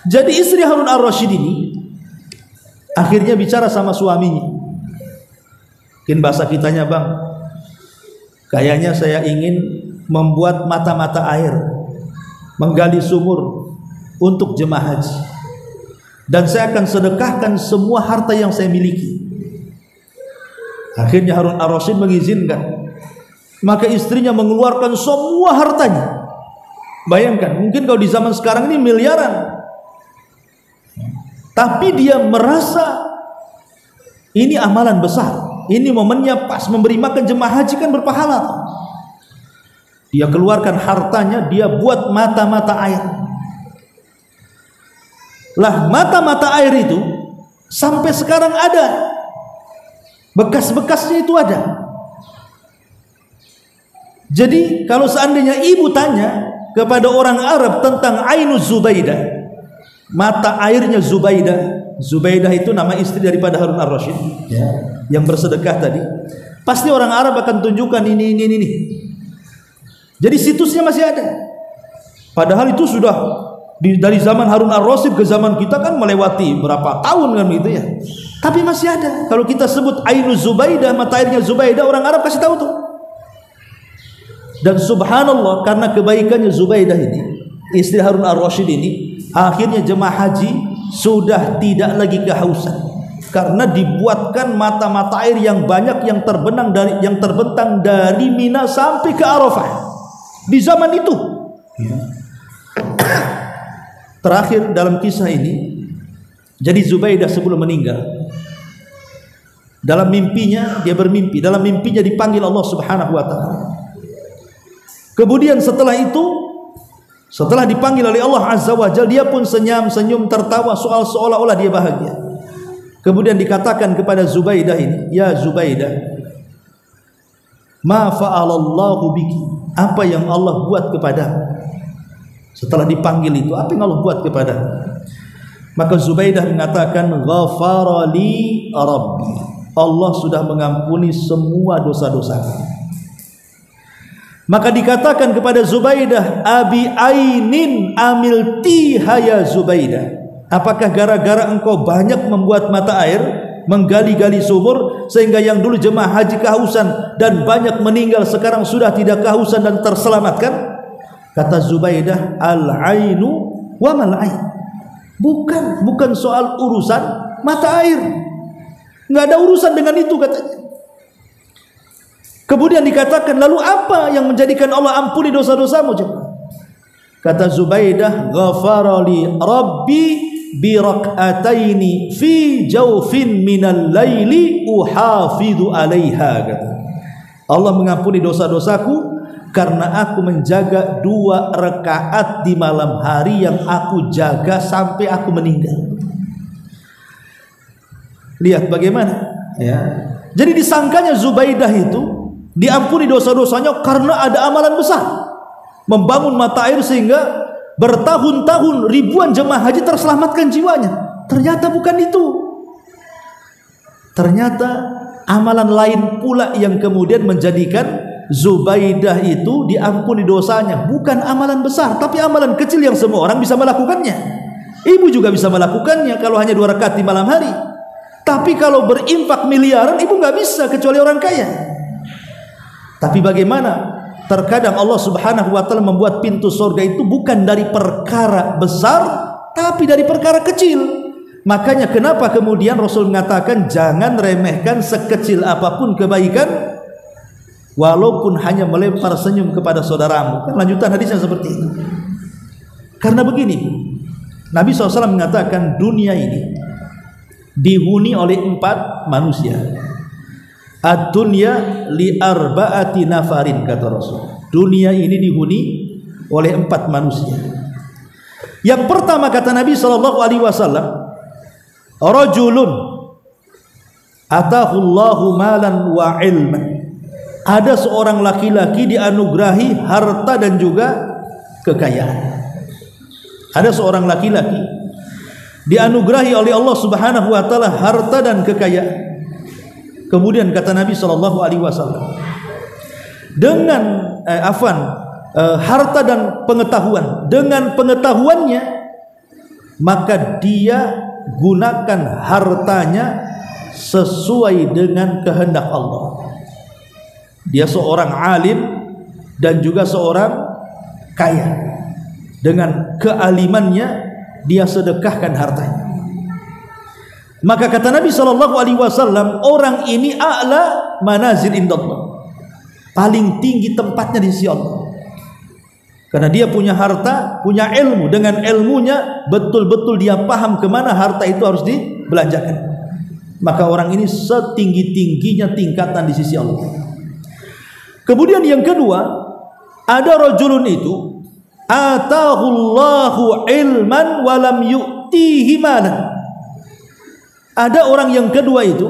Jadi istri Harun Ar-Rasyid ini akhirnya bicara sama suaminya. Mungkin bahasa kitanya, bang, kayaknya saya ingin membuat mata-mata air, menggali sumur untuk jemaah haji, dan saya akan sedekahkan semua harta yang saya miliki. Akhirnya Harun Ar-Rasyid mengizinkan. Maka istrinya mengeluarkan semua hartanya. Bayangkan, mungkin kalau di zaman sekarang ini miliaran. Tapi dia merasa ini amalan besar. Ini momennya pas memberi makan jemaah haji kan berpahala. Dia keluarkan hartanya, dia buat mata-mata air. Lah mata-mata air itu sampai sekarang ada. Bekas-bekasnya itu ada. Jadi kalau seandainya ibu tanya kepada orang Arab tentang Ainuz Zubaidah, mata airnya Zubaidah. Zubaidah itu nama istri daripada Harun Ar-Rasyid, ya, yang bersedekah tadi. Pasti orang Arab akan tunjukkan ini. Jadi situsnya masih ada. Padahal itu sudah dari zaman Harun Ar-Rasyid ke zaman kita kan melewati berapa tahun kan gitu ya. Tapi masih ada. Kalau kita sebut Ainuz Zubaidah, mata airnya Zubaidah, orang Arab kasih tahu tuh. Dan subhanallah, karena kebaikannya Zubaidah ini, istri Harun Ar-Rasyid ini, Akhirnya jemaah haji sudah tidak lagi kehausan karena dibuatkan mata-mata air yang banyak yang terbentang dari Mina sampai ke Arafah di zaman itu. Terakhir dalam kisah ini, jadi Zubaidah sebelum meninggal, dalam mimpinya dia bermimpi, dalam mimpinya dipanggil Allah Subhanahu wa taala. Kemudian setelah itu, setelah dipanggil oleh Allah Azza wa Jalla, dia pun senyum tertawa seolah-olah dia bahagia. Kemudian dikatakan kepada Zubaidah ini, ya Zubaidah, ma fa'alallahu biki, apa yang Allah buat kepadamu? Setelah dipanggil itu, apa yang Allah buat kepadamu? Maka Zubaidah mengatakan, ghafarali rabbi, Allah sudah mengampuni semua dosa-dosaku. Maka dikatakan kepada Zubaidah, abi ainin amiltiha ya Zubaidah, apakah gara-gara engkau banyak membuat mata air, menggali-gali sumur, sehingga yang dulu jemaah haji kehausan dan banyak meninggal sekarang sudah tidak kehausan dan terselamatkan? Kata Zubaidah, al-ainu wa mal ain, bukan soal urusan mata air, nggak ada urusan dengan itu katanya. Kemudian dikatakan, lalu apa yang menjadikan Allah ampuni dosa-dosamu? Kata Zubaidah, ghafarali rabbi bi rak'ataini fi jawfin minal laili uhafidhu alaiha. Kata Allah mengampuni dosa-dosaku karena aku menjaga 2 rakaat di malam hari yang aku jaga sampai aku meninggal. Lihat bagaimana ya. Jadi disangkanya Zubaidah itu diampuni dosa-dosanya karena ada amalan besar, membangun mata air sehingga bertahun-tahun ribuan jemaah haji terselamatkan jiwanya. Ternyata bukan itu. Ternyata amalan lain pula yang kemudian menjadikan Zubaidah itu diampuni dosanya. Bukan amalan besar, tapi amalan kecil yang semua orang bisa melakukannya. Ibu juga bisa melakukannya kalau hanya 2 rakaat di malam hari. Tapi kalau berinfak miliaran, ibu nggak bisa kecuali orang kaya. Tapi bagaimana? Terkadang Allah Subhanahu wa taala membuat pintu surga itu bukan dari perkara besar, tapi dari perkara kecil. Makanya kenapa kemudian Rasul mengatakan jangan remehkan sekecil apapun kebaikan, walaupun hanya melempar senyum kepada saudaramu. Kan lanjutan hadisnya seperti itu. Karena begini, Nabi SAW mengatakan dunia ini dihuni oleh 4 manusia. Ad-dunya li arba'ati nafarin, kata Rasul. Dunia ini dihuni oleh 4 manusia. Yang pertama kata Nabi SAW, rajulun atahullahu malan wa ilman. Ada seorang laki-laki dianugerahi harta dan juga kekayaan. Ada seorang laki-laki dianugerahi oleh Allah Subhanahu wa taala harta dan kekayaan. Kemudian kata Nabi SAW, dengan harta dan pengetahuan, dengan pengetahuannya maka dia gunakan hartanya sesuai dengan kehendak Allah. Dia seorang alim dan juga seorang kaya. Dengan kealimannya dia sedekahkan hartanya. Maka kata Nabi SAW, orang ini a'la manazil indallah, paling tinggi tempatnya di sisi Allah. Karena dia punya harta, punya ilmu. Dengan ilmunya betul-betul dia paham kemana harta itu harus dibelanjakan. Maka orang ini setinggi-tingginya tingkatan di sisi Allah. Kemudian yang kedua, ada rajulun itu atahullahu ilman walam yu'tihi malan. Ada orang yang kedua itu,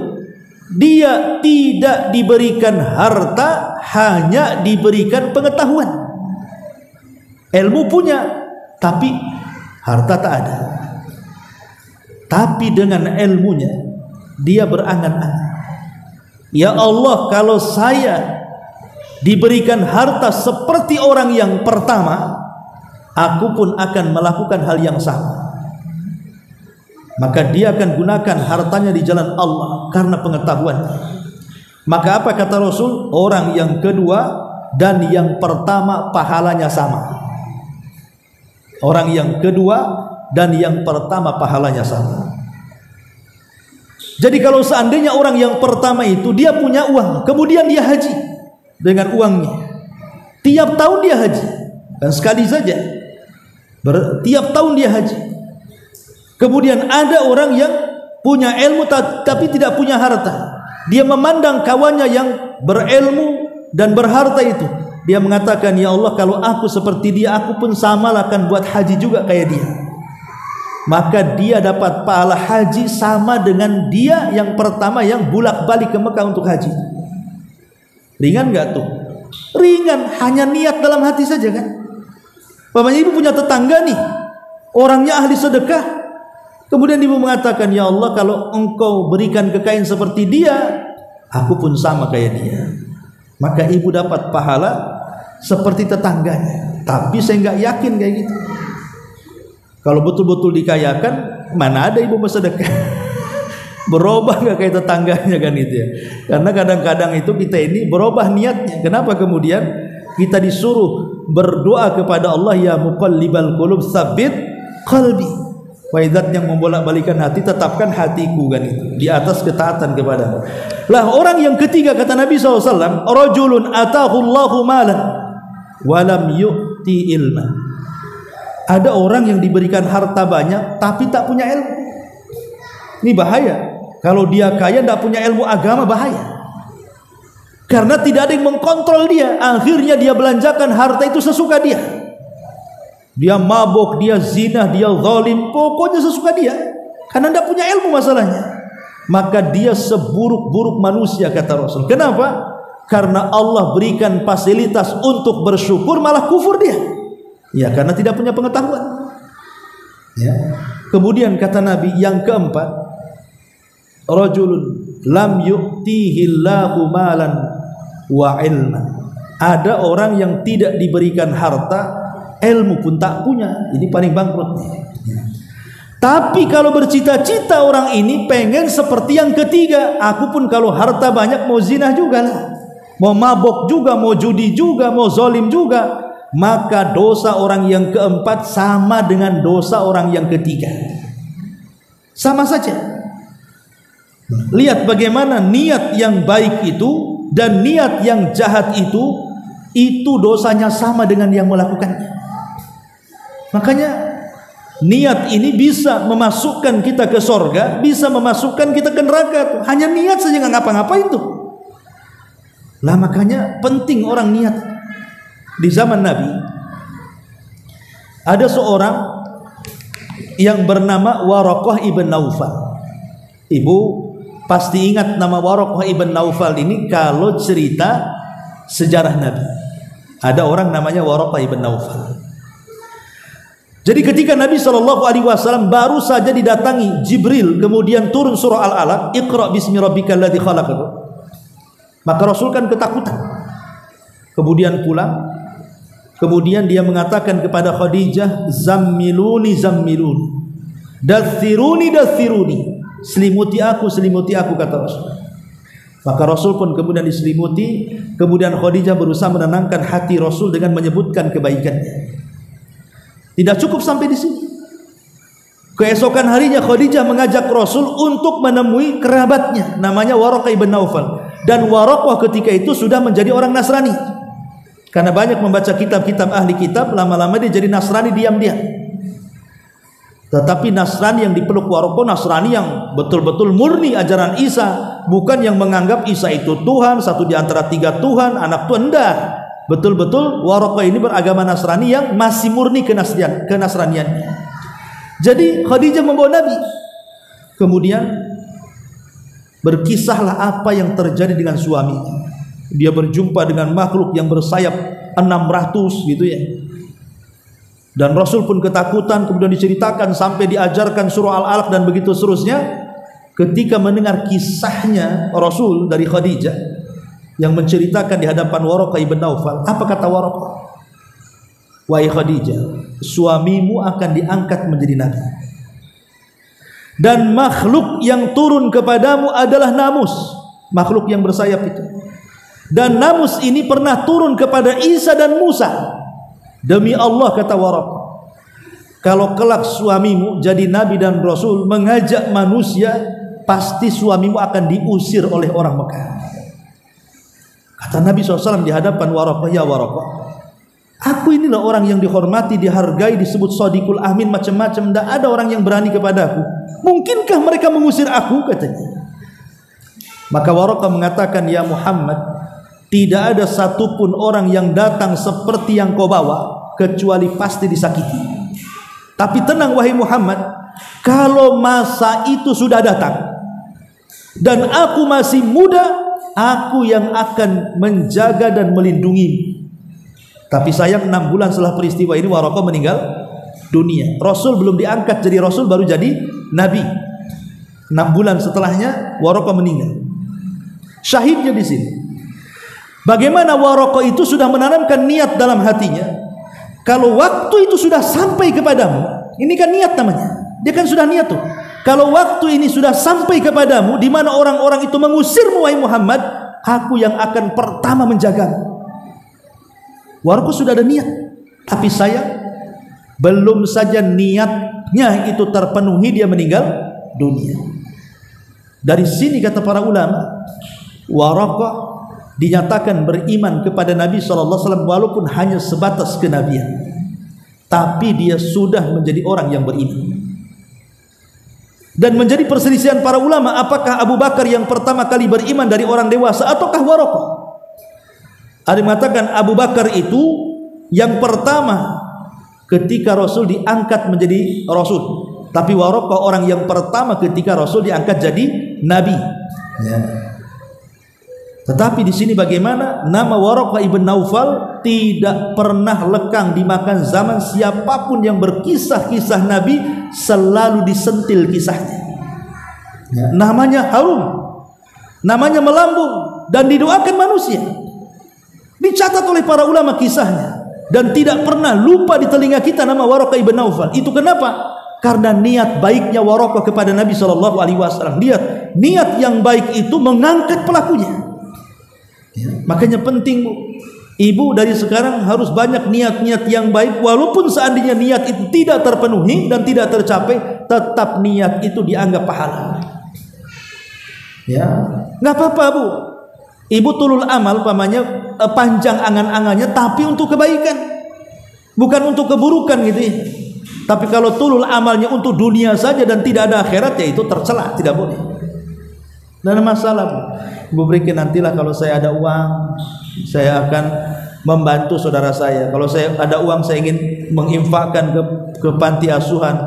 dia tidak diberikan harta, hanya diberikan pengetahuan. Ilmu punya, tapi harta tak ada. Tapi dengan ilmunya dia berangan-angan, ya Allah, kalau saya diberikan harta seperti orang yang pertama, aku pun akan melakukan hal yang sama. Maka dia akan gunakan hartanya di jalan Allah karena pengetahuan. Maka apa kata Rasul? Orang yang kedua dan yang pertama pahalanya sama. Orang yang kedua dan yang pertama pahalanya sama. Jadi kalau seandainya orang yang pertama itu dia punya uang, kemudian dia haji dengan uangnya, tiap tahun dia haji, dan sekali saja tiap tahun dia haji. Kemudian ada orang yang punya ilmu tapi tidak punya harta, dia memandang kawannya yang berilmu dan berharta itu, dia mengatakan, ya Allah, kalau aku seperti dia, aku pun sama akan buat haji juga kayak dia. Maka dia dapat pahala haji sama dengan dia yang pertama yang bolak-balik ke Mekah untuk haji. Ringan gak tuh? Ringan, hanya niat dalam hati saja kan. Pamannya ibu punya tetangga nih, orangnya ahli sedekah, kemudian ibu mengatakan, ya Allah, kalau engkau berikan kekayaan seperti dia, aku pun sama kayak dia. Maka ibu dapat pahala seperti tetangganya. Tapi saya nggak yakin kayak gitu. Kalau betul-betul dikayakan, mana ada ibu bersedekah? Berubah nggak kayak tetangganya kan itu ya? Karena kadang-kadang itu kita ini berubah niatnya. Kenapa kemudian kita disuruh berdoa kepada Allah, ya muqallibal qulub tsabbit qalbi. Waidat yang membolak-balikan hati, tetapkan hatiku kan itu di atas ketaatan kepada. Lah orang yang ketiga kata Nabi SAW, rajulun atahu Allahu malan walam yu'ti ilman. Ada orang yang diberikan harta banyak tapi tak punya ilmu. Ini bahaya. Kalau dia kaya tidak punya ilmu agama, bahaya. Karena tidak ada yang mengkontrol dia. Akhirnya dia belanjakan harta itu sesuka dia. Dia mabuk, dia zina, dia zalim, pokoknya sesuka dia. Karena tidak punya ilmu masalahnya. Maka dia seburuk-buruk manusia kata Rasul. Kenapa? Karena Allah berikan fasilitas untuk bersyukur, malah kufur dia. Ya, karena tidak punya pengetahuan. Ya. Kemudian kata Nabi yang keempat, rajulun lam yu'tihillahu malan wa ilman. Ada orang yang tidak diberikan harta, ilmu pun tak punya. Ini paling bangkrut. Ya. Tapi kalau bercita-cita orang ini pengen seperti yang ketiga, aku pun kalau harta banyak mau zina juga lah, mau mabok juga, mau judi juga, mau zalim juga, maka dosa orang yang keempat sama dengan dosa orang yang ketiga. Sama saja. Lihat bagaimana niat yang baik itu dan niat yang jahat itu dosanya sama dengan yang melakukannya. Makanya niat ini bisa memasukkan kita ke sorga, bisa memasukkan kita ke neraka. Hanya niat saja, nggak ngapa-ngapain tuh. Lah makanya penting orang niat. Di zaman Nabi ada seorang yang bernama Waraqah ibn Naufal. Ibu pasti ingat nama Waraqah ibn Naufal ini kalau cerita sejarah Nabi. Ada orang namanya Waraqah ibn Naufal. Jadi ketika Nabi SAW baru saja didatangi Jibril, kemudian turun surah Al-Alaq, Iqra bismi rabbikal ladzi khalaq. Maka Rasul kan ketakutan. Kemudian pulang. Kemudian dia mengatakan kepada Khadijah, zammiluni zammiluni, dathiruni dathiruni, selimuti aku kata Rasul. Maka Rasul pun kemudian diselimuti. Kemudian Khadijah berusaha menenangkan hati Rasul dengan menyebutkan kebaikannya. Tidak cukup sampai di sini. Keesokan harinya Khadijah mengajak Rasul untuk menemui kerabatnya namanya Waraqah ibn Naufal. Dan Waraqah ketika itu sudah menjadi orang Nasrani. Karena banyak membaca kitab-kitab ahli kitab, lama-lama dia jadi Nasrani diam-diam. Tetapi Nasrani yang dipeluk Waraqah, Nasrani yang betul-betul murni ajaran Isa, bukan yang menganggap Isa itu Tuhan, satu di antara tiga Tuhan, anak Tuhan. Enggak. Betul-betul Waraqah ini beragama Nasrani yang masih murni kenasraniannya. Jadi Khadijah membawa Nabi. Kemudian berkisahlah apa yang terjadi dengan suaminya. Dia berjumpa dengan makhluk yang bersayap 600 gitu ya. Dan Rasul pun ketakutan. Kemudian diceritakan sampai diajarkan surah Al-Alaq dan begitu seterusnya. Ketika mendengar kisahnya Rasul dari Khadijah yang menceritakan di hadapan Waraqah ibn Naufal, apa kata Waraqah? Wahai Khadijah, suamimu akan diangkat menjadi nabi. Dan makhluk yang turun kepadamu adalah namus, makhluk yang bersayap itu. Dan namus ini pernah turun kepada Isa dan Musa. Demi Allah kata Waraqah, kalau kelak suamimu jadi nabi dan rasul mengajak manusia, pasti suamimu akan diusir oleh orang Mekah. Kata Nabi SAW di hadapan Waraqah, ya Waraqah, aku inilah orang yang dihormati, dihargai, disebut Shadiqul Amin, macam-macam. Tidak ada orang yang berani kepadaku. Mungkinkah mereka mengusir aku? Katanya. Maka Waraqah mengatakan, ya Muhammad, tidak ada satupun orang yang datang seperti yang kau bawa, kecuali pasti disakiti. Tapi tenang wahai Muhammad, kalau masa itu sudah datang dan aku masih muda, aku yang akan menjaga dan melindungi. Tapi sayang 6 bulan setelah peristiwa ini Waraqah meninggal dunia. Rasul belum diangkat jadi rasul, baru jadi nabi. 6 bulan setelahnya Waraqah meninggal. Syahidnya di sini. Bagaimana Waraqah itu sudah menanamkan niat dalam hatinya. Kalau waktu itu sudah sampai kepadamu, ini kan niat namanya. Dia kan sudah niat tuh. Kalau waktu ini sudah sampai kepadamu, di mana orang-orang itu mengusirmu wahai Muhammad, aku yang akan pertama menjagamu. Waraqah sudah ada niat, tapi sayang belum saja niatnya itu terpenuhi, dia meninggal dunia. Dari sini kata para ulama, Waraqah dinyatakan beriman kepada Nabi SAW walaupun hanya sebatas kenabian, tapi dia sudah menjadi orang yang beriman. Dan menjadi perselisihan para ulama, apakah Abu Bakar yang pertama kali beriman dari orang dewasa ataukah Waraqah? Ada yang mengatakan Abu Bakar itu yang pertama ketika Rasul diangkat menjadi Rasul, tapi Waraqah orang yang pertama ketika Rasul diangkat jadi Nabi. Ya. Tetapi di sini bagaimana nama Waraqah ibn Naufal tidak pernah lekang dimakan zaman. Siapapun yang berkisah-kisah Nabi selalu disentil kisahnya. Ya. Namanya harum, namanya melambung dan didoakan manusia. Dicatat oleh para ulama kisahnya dan tidak pernah lupa di telinga kita nama Waraqah ibn Naufal. Itu kenapa? Karena niat baiknya Waraqah kepada Nabi SAW. Lihat, niat yang baik itu mengangkat pelakunya. Ya, makanya penting Bu, ibu dari sekarang harus banyak niat-niat yang baik. Walaupun seandainya niat itu tidak terpenuhi dan tidak tercapai, tetap niat itu dianggap pahala. Ya, nggak apa-apa Bu. Ibu tulul amal, pamannya panjang angan-angannya, tapi untuk kebaikan, bukan untuk keburukan gitu ya. Tapi kalau tulul amalnya untuk dunia saja dan tidak ada akhirat, ya itu tercela, tidak boleh. Dan masalah Bu. Ibu berikan nantilah kalau saya ada uang, saya akan membantu saudara saya. Kalau saya ada uang, saya ingin menginfakkan ke panti asuhan,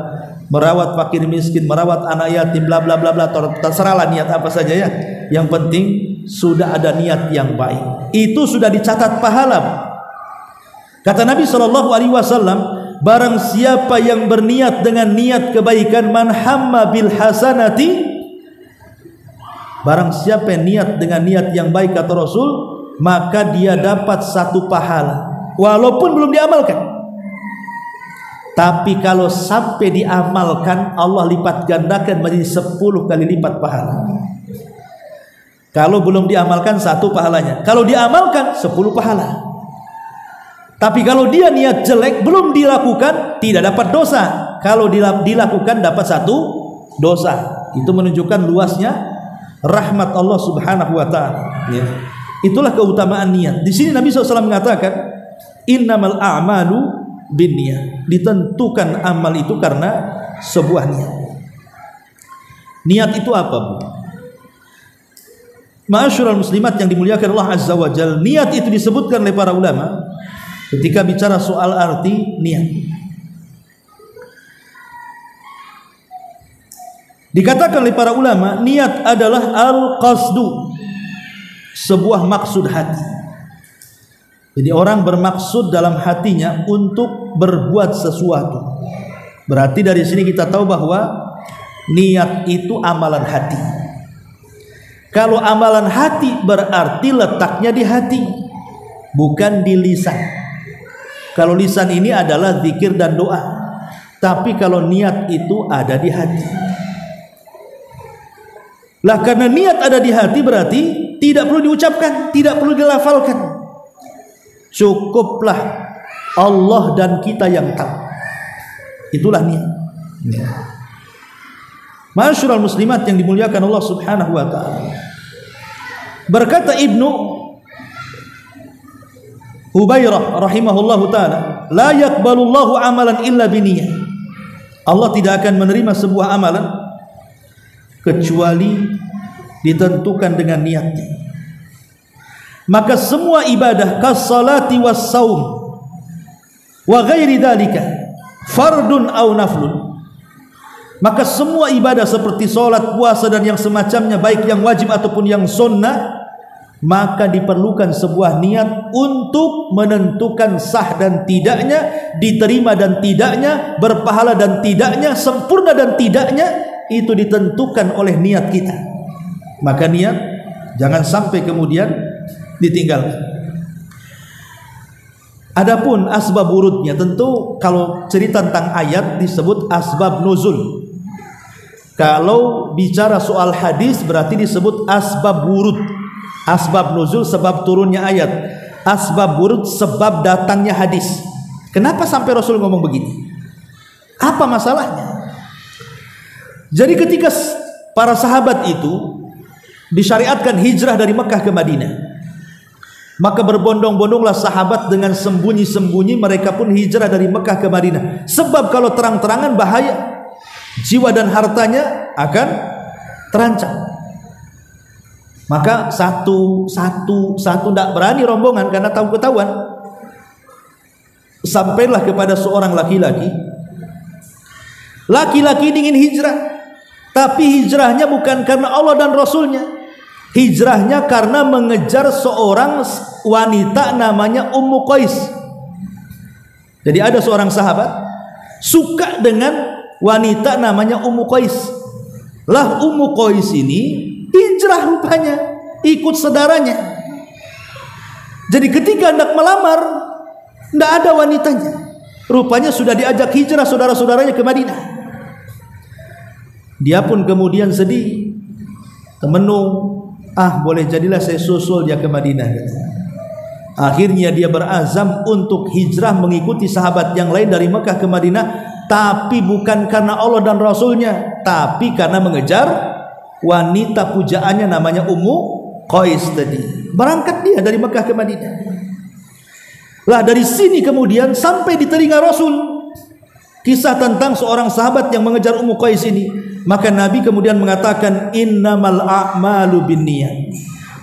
merawat fakir miskin, merawat anak yatim, bla bla bla bla. Terserahlah niat apa saja ya. Yang penting sudah ada niat yang baik. Itu sudah dicatat pahala. Kata Nabi SAW, barang siapa yang berniat dengan niat kebaikan, man hamma bil hasanati, barang siapa yang niat dengan niat yang baik kata Rasul, maka dia dapat 1 pahala walaupun belum diamalkan. Tapi kalau sampai diamalkan, Allah lipat gandakan menjadi 10 kali lipat pahala. Kalau belum diamalkan 1 pahalanya, kalau diamalkan 10 pahala. Tapi kalau dia niat jelek belum dilakukan, tidak dapat dosa. Kalau dilakukan dapat 1 dosa. Itu menunjukkan luasnya rahmat Allah Subhanahu wa taala. Ya. Itulah keutamaan niat. Di sini Nabi SAW mengatakan, innamal a'malu binniyah. Ditentukan amal itu karena sebuah niat. Niat itu apa, Bu? Ma'asyiral muslimat yang dimuliakan Allah Azza wa Jalla, niat itu disebutkan oleh para ulama ketika bicara soal arti niat. Dikatakan oleh para ulama, niat adalah al-qasdu, sebuah maksud hati. Jadi orang bermaksud dalam hatinya untuk berbuat sesuatu. Berarti dari sini kita tahu bahwa niat itu amalan hati. Kalau amalan hati berarti letaknya di hati, bukan di lisan. Kalau lisan ini adalah zikir dan doa, tapi kalau niat itu ada di hati. Lah karena niat ada di hati berarti tidak perlu diucapkan, tidak perlu dilafalkan. Cukuplah Allah dan kita yang tahu. Itulah niat. Ya. Ma'asyiral muslimat yang dimuliakan Allah Subhanahu wa taala. Berkata Ibnu Hubairah rahimahullahu taala, la yaqbalullahu amalan illa biniyah. Allah tidak akan menerima sebuah amalan kecuali ditentukan dengan niatnya. Maka semua ibadah kas-salati was-saum wa ghairi dzalika fardun aw naflun. Maka semua ibadah seperti salat, puasa dan yang semacamnya, baik yang wajib ataupun yang sunnah, maka diperlukan sebuah niat untuk menentukan sah dan tidaknya, diterima dan tidaknya, berpahala dan tidaknya, sempurna dan tidaknya, itu ditentukan oleh niat kita. Maka niat jangan sampai kemudian ditinggalkan. Adapun asbab wurudnya, tentu kalau cerita tentang ayat disebut asbab nuzul. Kalau bicara soal hadis berarti disebut asbab wurud. Asbab nuzul sebab turunnya ayat. Asbab wurud sebab datangnya hadis. Kenapa sampai Rasul ngomong begini? Apa masalahnya? Jadi ketika para sahabat itu disyariatkan hijrah dari Mekah ke Madinah, maka berbondong-bondonglah sahabat dengan sembunyi-sembunyi, mereka pun hijrah dari Mekah ke Madinah. Sebab kalau terang-terangan bahaya, jiwa dan hartanya akan terancam. Maka satu tidak berani rombongan karena tahu ketahuan. Sampailah kepada seorang laki-laki. Laki-laki ingin hijrah, tapi hijrahnya bukan karena Allah dan Rasulnya. Hijrahnya karena mengejar seorang wanita namanya Ummu Qais. Jadi ada seorang sahabat suka dengan wanita namanya Ummu Qais. Lah Ummu Qais ini hijrah rupanya, ikut saudaranya. Jadi ketika hendak melamar, tidak ada wanitanya. Rupanya sudah diajak hijrah saudara-saudaranya ke Madinah. Dia pun kemudian sedih, temenung, boleh jadilah saya susul dia ke Madinah. Akhirnya dia berazam untuk hijrah mengikuti sahabat yang lain dari Mekah ke Madinah, tapi bukan karena Allah dan Rasulnya, tapi karena mengejar wanita pujaannya namanya Ummu Qais tadi. Berangkat dia dari Mekah ke Madinah. Lah dari sini kemudian sampai di telinga Rasul kisah tentang seorang sahabat yang mengejar Ummu Qais ini. Maka Nabi kemudian mengatakan, innamal a'malu binniyat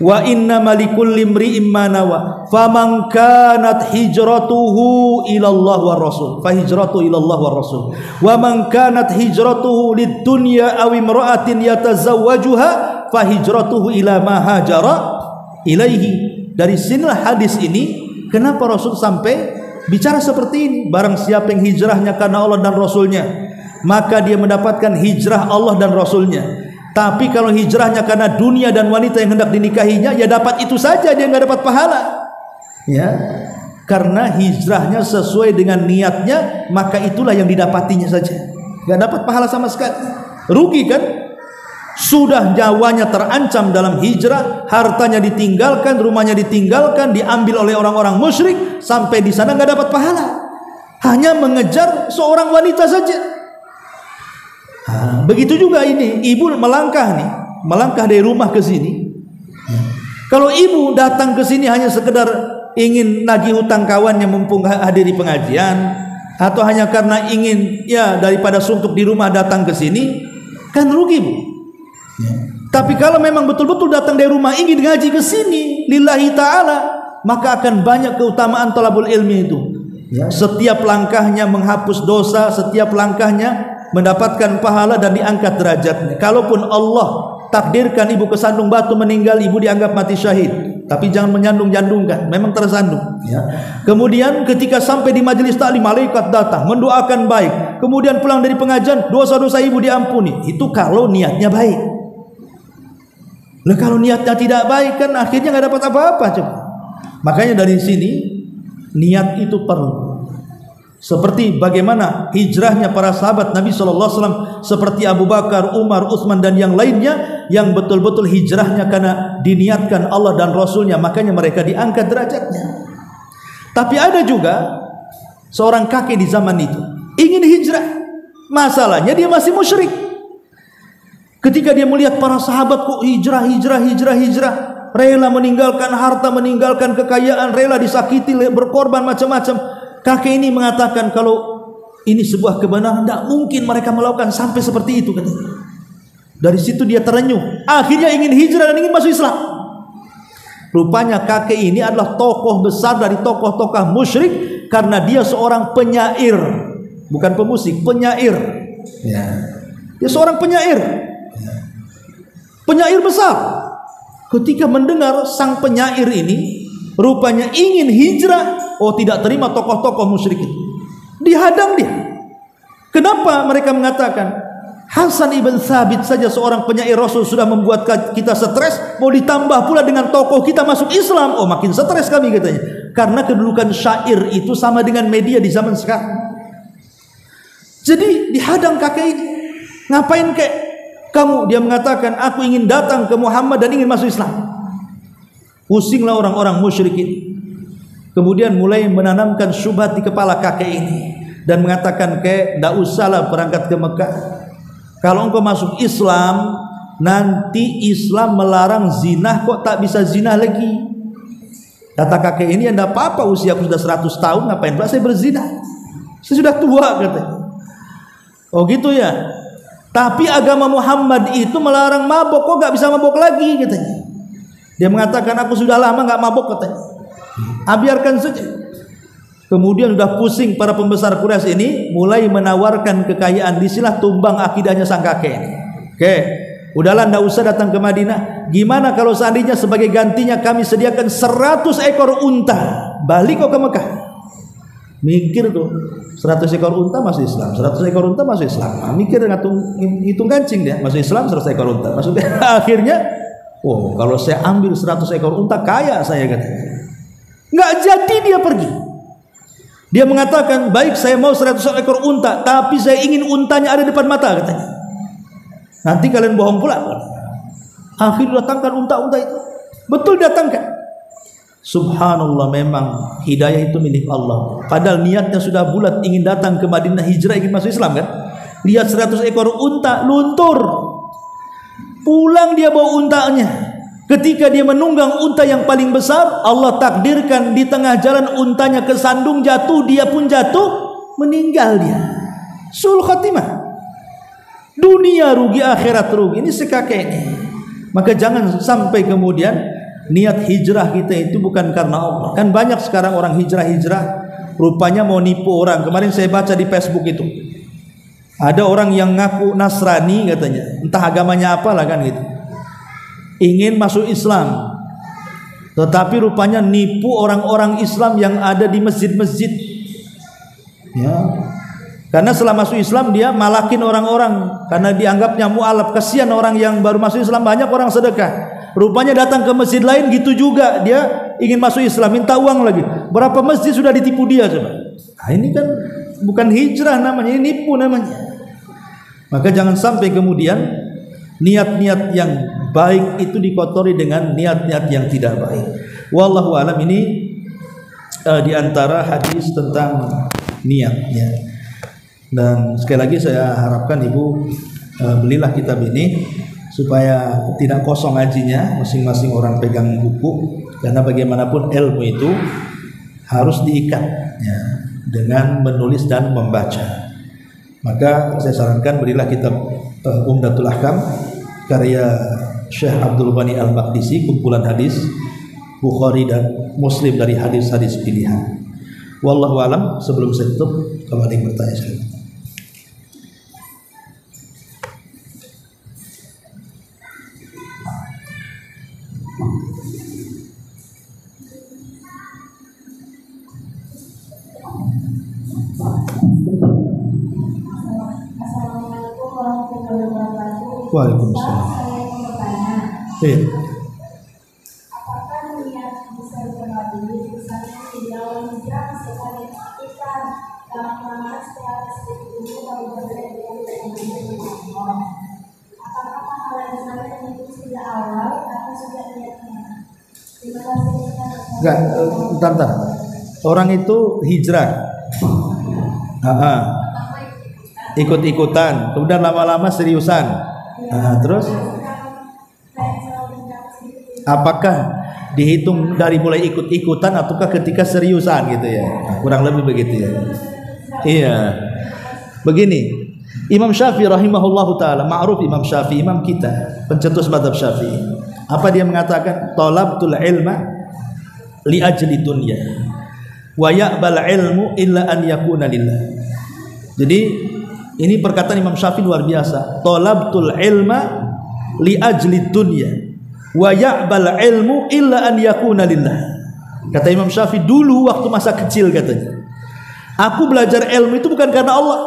wa innamal likulli imri'in ma nawa, faman kanat hijratuhu ila Allah war rasul fa hijratuhu ila Allah war rasul, wa man kanat hijratuhu lid dunya aw imra'atin yatazawwajuha fa hijratuhu ila ma hajara ilaihi. Dari sinilah hadis ini kenapa Rasul sampai bicara seperti ini. Barang siapa yang hijrahnya karena Allah dan Rasulnya, maka dia mendapatkan hijrah Allah dan Rasulnya. Tapi kalau hijrahnya karena dunia dan wanita yang hendak dinikahinya, ya dapat itu saja, dia nggak dapat pahala. Ya, karena hijrahnya sesuai dengan niatnya, maka itulah yang didapatinya saja. Nggak dapat pahala sama sekali. Rugi kan? Sudah nyawanya terancam dalam hijrah, hartanya ditinggalkan, rumahnya ditinggalkan, diambil oleh orang-orang musyrik, sampai di sana nggak dapat pahala. Hanya mengejar seorang wanita saja. Begitu juga ini, ibu melangkah dari rumah ke sini. Kalau ibu datang ke sini hanya sekedar ingin nagih hutang kawannya mumpung hadiri pengajian, atau hanya karena ingin daripada suntuk di rumah datang ke sini, kan rugi bu. Tapi kalau memang betul-betul datang dari rumah ingin ngaji ke sini lillahi ta'ala, maka akan banyak keutamaan talabul ilmi itu. Setiap langkahnya menghapus dosa, setiap langkahnya mendapatkan pahala dan diangkat derajatnya. Kalaupun Allah takdirkan ibu kesandung batu meninggal, ibu dianggap mati syahid, tapi jangan menyandung-jandungkan, memang tersandung. Kemudian ketika sampai di majelis taklim, malaikat datang mendoakan baik. Kemudian pulang dari pengajian, dosa-dosa ibu diampuni. Itu kalau niatnya baik. Nah, kalau niatnya tidak baik kan akhirnya nggak dapat apa-apa. Coba. Makanya dari sini niat itu perlu. Seperti bagaimana hijrahnya para sahabat Nabi SAW, seperti Abu Bakar, Umar, Utsman dan yang lainnya, yang betul-betul hijrahnya karena diniatkan Allah dan Rasulnya, makanya mereka diangkat derajatnya. Tapi ada juga seorang kakek di zaman itu ingin hijrah, Masalahnya dia masih musyrik. Ketika dia melihat para sahabat kok hijrah, rela meninggalkan harta, meninggalkan kekayaan, rela disakiti, berkorban macam-macam. Kakek ini mengatakan kalau ini sebuah kebenaran, tidak mungkin mereka melakukan sampai seperti itu, katanya. Dari situ dia terenyuh, akhirnya ingin hijrah dan ingin masuk Islam. Rupanya kakek ini adalah tokoh besar dari tokoh-tokoh musyrik, karena dia seorang penyair, bukan pemusik, penyair. Ya. Dia seorang penyair, penyair besar. Ketika mendengar sang penyair ini rupanya ingin hijrah, oh tidak terima tokoh-tokoh musyrik itu, dihadang dia. Kenapa mereka mengatakan Hasan ibn Thabit saja seorang penyair Rasul sudah membuat kita stres, mau ditambah pula dengan tokoh kita masuk Islam, oh makin stres kami, katanya. Karena kedudukan syair itu sama dengan media di zaman sekarang. Jadi dihadang kakek ini. Ngapain kek kamu? Dia mengatakan aku ingin datang ke Muhammad dan ingin masuk Islam. Pusinglah orang-orang musyrik ini. Kemudian mulai menanamkan syubhat di kepala kakek ini dan mengatakan, kek, tidak usahlah berangkat ke Mekah. Kalau engkau masuk Islam, nanti Islam melarang zina, kok tak bisa zina lagi. Kata kakek ini, tidak apa-apa, usia aku sudah 100 tahun, ngapain pula saya berzina? Saya sudah tua, katanya. Oh gitu ya. Tapi agama Muhammad itu melarang mabok, kok gak bisa mabok lagi, katanya. Dia mengatakan aku sudah lama gak mabok, katanya. Biarkan saja. Kemudian sudah pusing para pembesar Quraisy ini mulai menawarkan kekayaan. Disinilah tumbang akidahnya sang kakek. Oke, udahlah ndak usah datang ke Madinah. Gimana kalau seandainya sebagai gantinya kami sediakan 100 ekor unta, balik kok ke Mekah. Mikir tuh, 100 ekor unta masuk Islam, 100 ekor unta masuk Islam. Nah, mikir hitung kancing dia, masuk Islam 100 ekor unta. Maksudnya akhirnya, oh kalau saya ambil 100 ekor unta kaya saya, katanya. Nggak jadi dia pergi. Dia mengatakan, baik saya mau 100 ekor unta, tapi saya ingin untanya ada depan mata, katanya. Nanti kalian bohong pula. Akhirnya datangkan unta-unta itu. Betul datangkan. Subhanallah, memang hidayah itu milik Allah. Padahal niatnya sudah bulat, ingin datang ke Madinah, hijrah, ingin masuk Islam, kan. Lihat 100 ekor unta luntur. Pulang dia bawa untanya. Ketika dia menunggang unta yang paling besar, Allah takdirkan di tengah jalan untanya kesandung, jatuh, dia pun jatuh, meninggal dia. Sul khatimah. Dunia rugi, akhirat rugi. Ini sekakeknya. Maka jangan sampai kemudian niat hijrah kita itu bukan karena Allah. Kan banyak sekarang orang hijrah-hijrah rupanya mau nipu orang. Kemarin saya baca di Facebook itu, ada orang yang ngaku Nasrani, katanya, entah agamanya apalah, kan gitu, ingin masuk Islam, tetapi rupanya nipu orang-orang Islam yang ada di masjid-masjid, ya. Karena setelah masuk Islam dia malakin orang-orang, karena dianggapnya mu'alaf. Kasihan orang yang baru masuk Islam, banyak orang sedekah. Rupanya datang ke masjid lain gitu juga, dia ingin masuk Islam, minta uang lagi. Berapa masjid sudah ditipu dia, coba. Nah, ini kan bukan hijrah namanya, ini nipu namanya. Maka jangan sampai kemudian niat-niat yang baik itu dikotori dengan niat-niat yang tidak baik. Wallahu alam. Ini di antara hadis tentang niatnya. Dan sekali lagi saya harapkan ibu belilah kitab ini supaya tidak kosong ngajinya, masing-masing orang pegang buku, karena bagaimanapun ilmu itu harus diikat, ya, dengan menulis dan membaca. Maka saya sarankan belilah kitab Umdatul Ahkam karya Syekh Abdul Ghani Al-Maqdisi, kumpulan hadis Bukhari dan Muslim dari hadis-hadis pilihan. Wallahu alam. Sebelum saya tutup, kalau ada yang bertanya saya. Waalaikumsalam. Iya. Apakah niat bisa dipengaruhi misalnya di dalam hijrah sekali kita lama-lama setelah seperti ini kalau berbeda dengan Allah, apakah pahala di sana itu sudah awal atau sudah niatnya? Terima kasih. Enggak, bentar. Orang itu hijrah. ikut-ikutan, kemudian lama-lama seriusan. Nah, terus apakah dihitung dari mulai ikut-ikutan ataukah ketika seriusan gitu ya? Nah, kurang lebih begitu ya. Iya. Begini, Imam Syafi'i rahimahullahu taala, ma'ruf Imam Syafi'i, imam kita, pencetus mazhab Syafi'i. Apa dia mengatakan? Talabtul ilma li ajli dunya wa ya'bal ilmu illa an yakuna lillah. Jadi ini perkataan Imam Syafi'i luar biasa. Talabtul ilma li ajli dunya wa ya'bal ilmu illa an yakuna lillah. Kata Imam Syafi'i dulu waktu masa kecil katanya, aku belajar ilmu itu bukan karena Allah,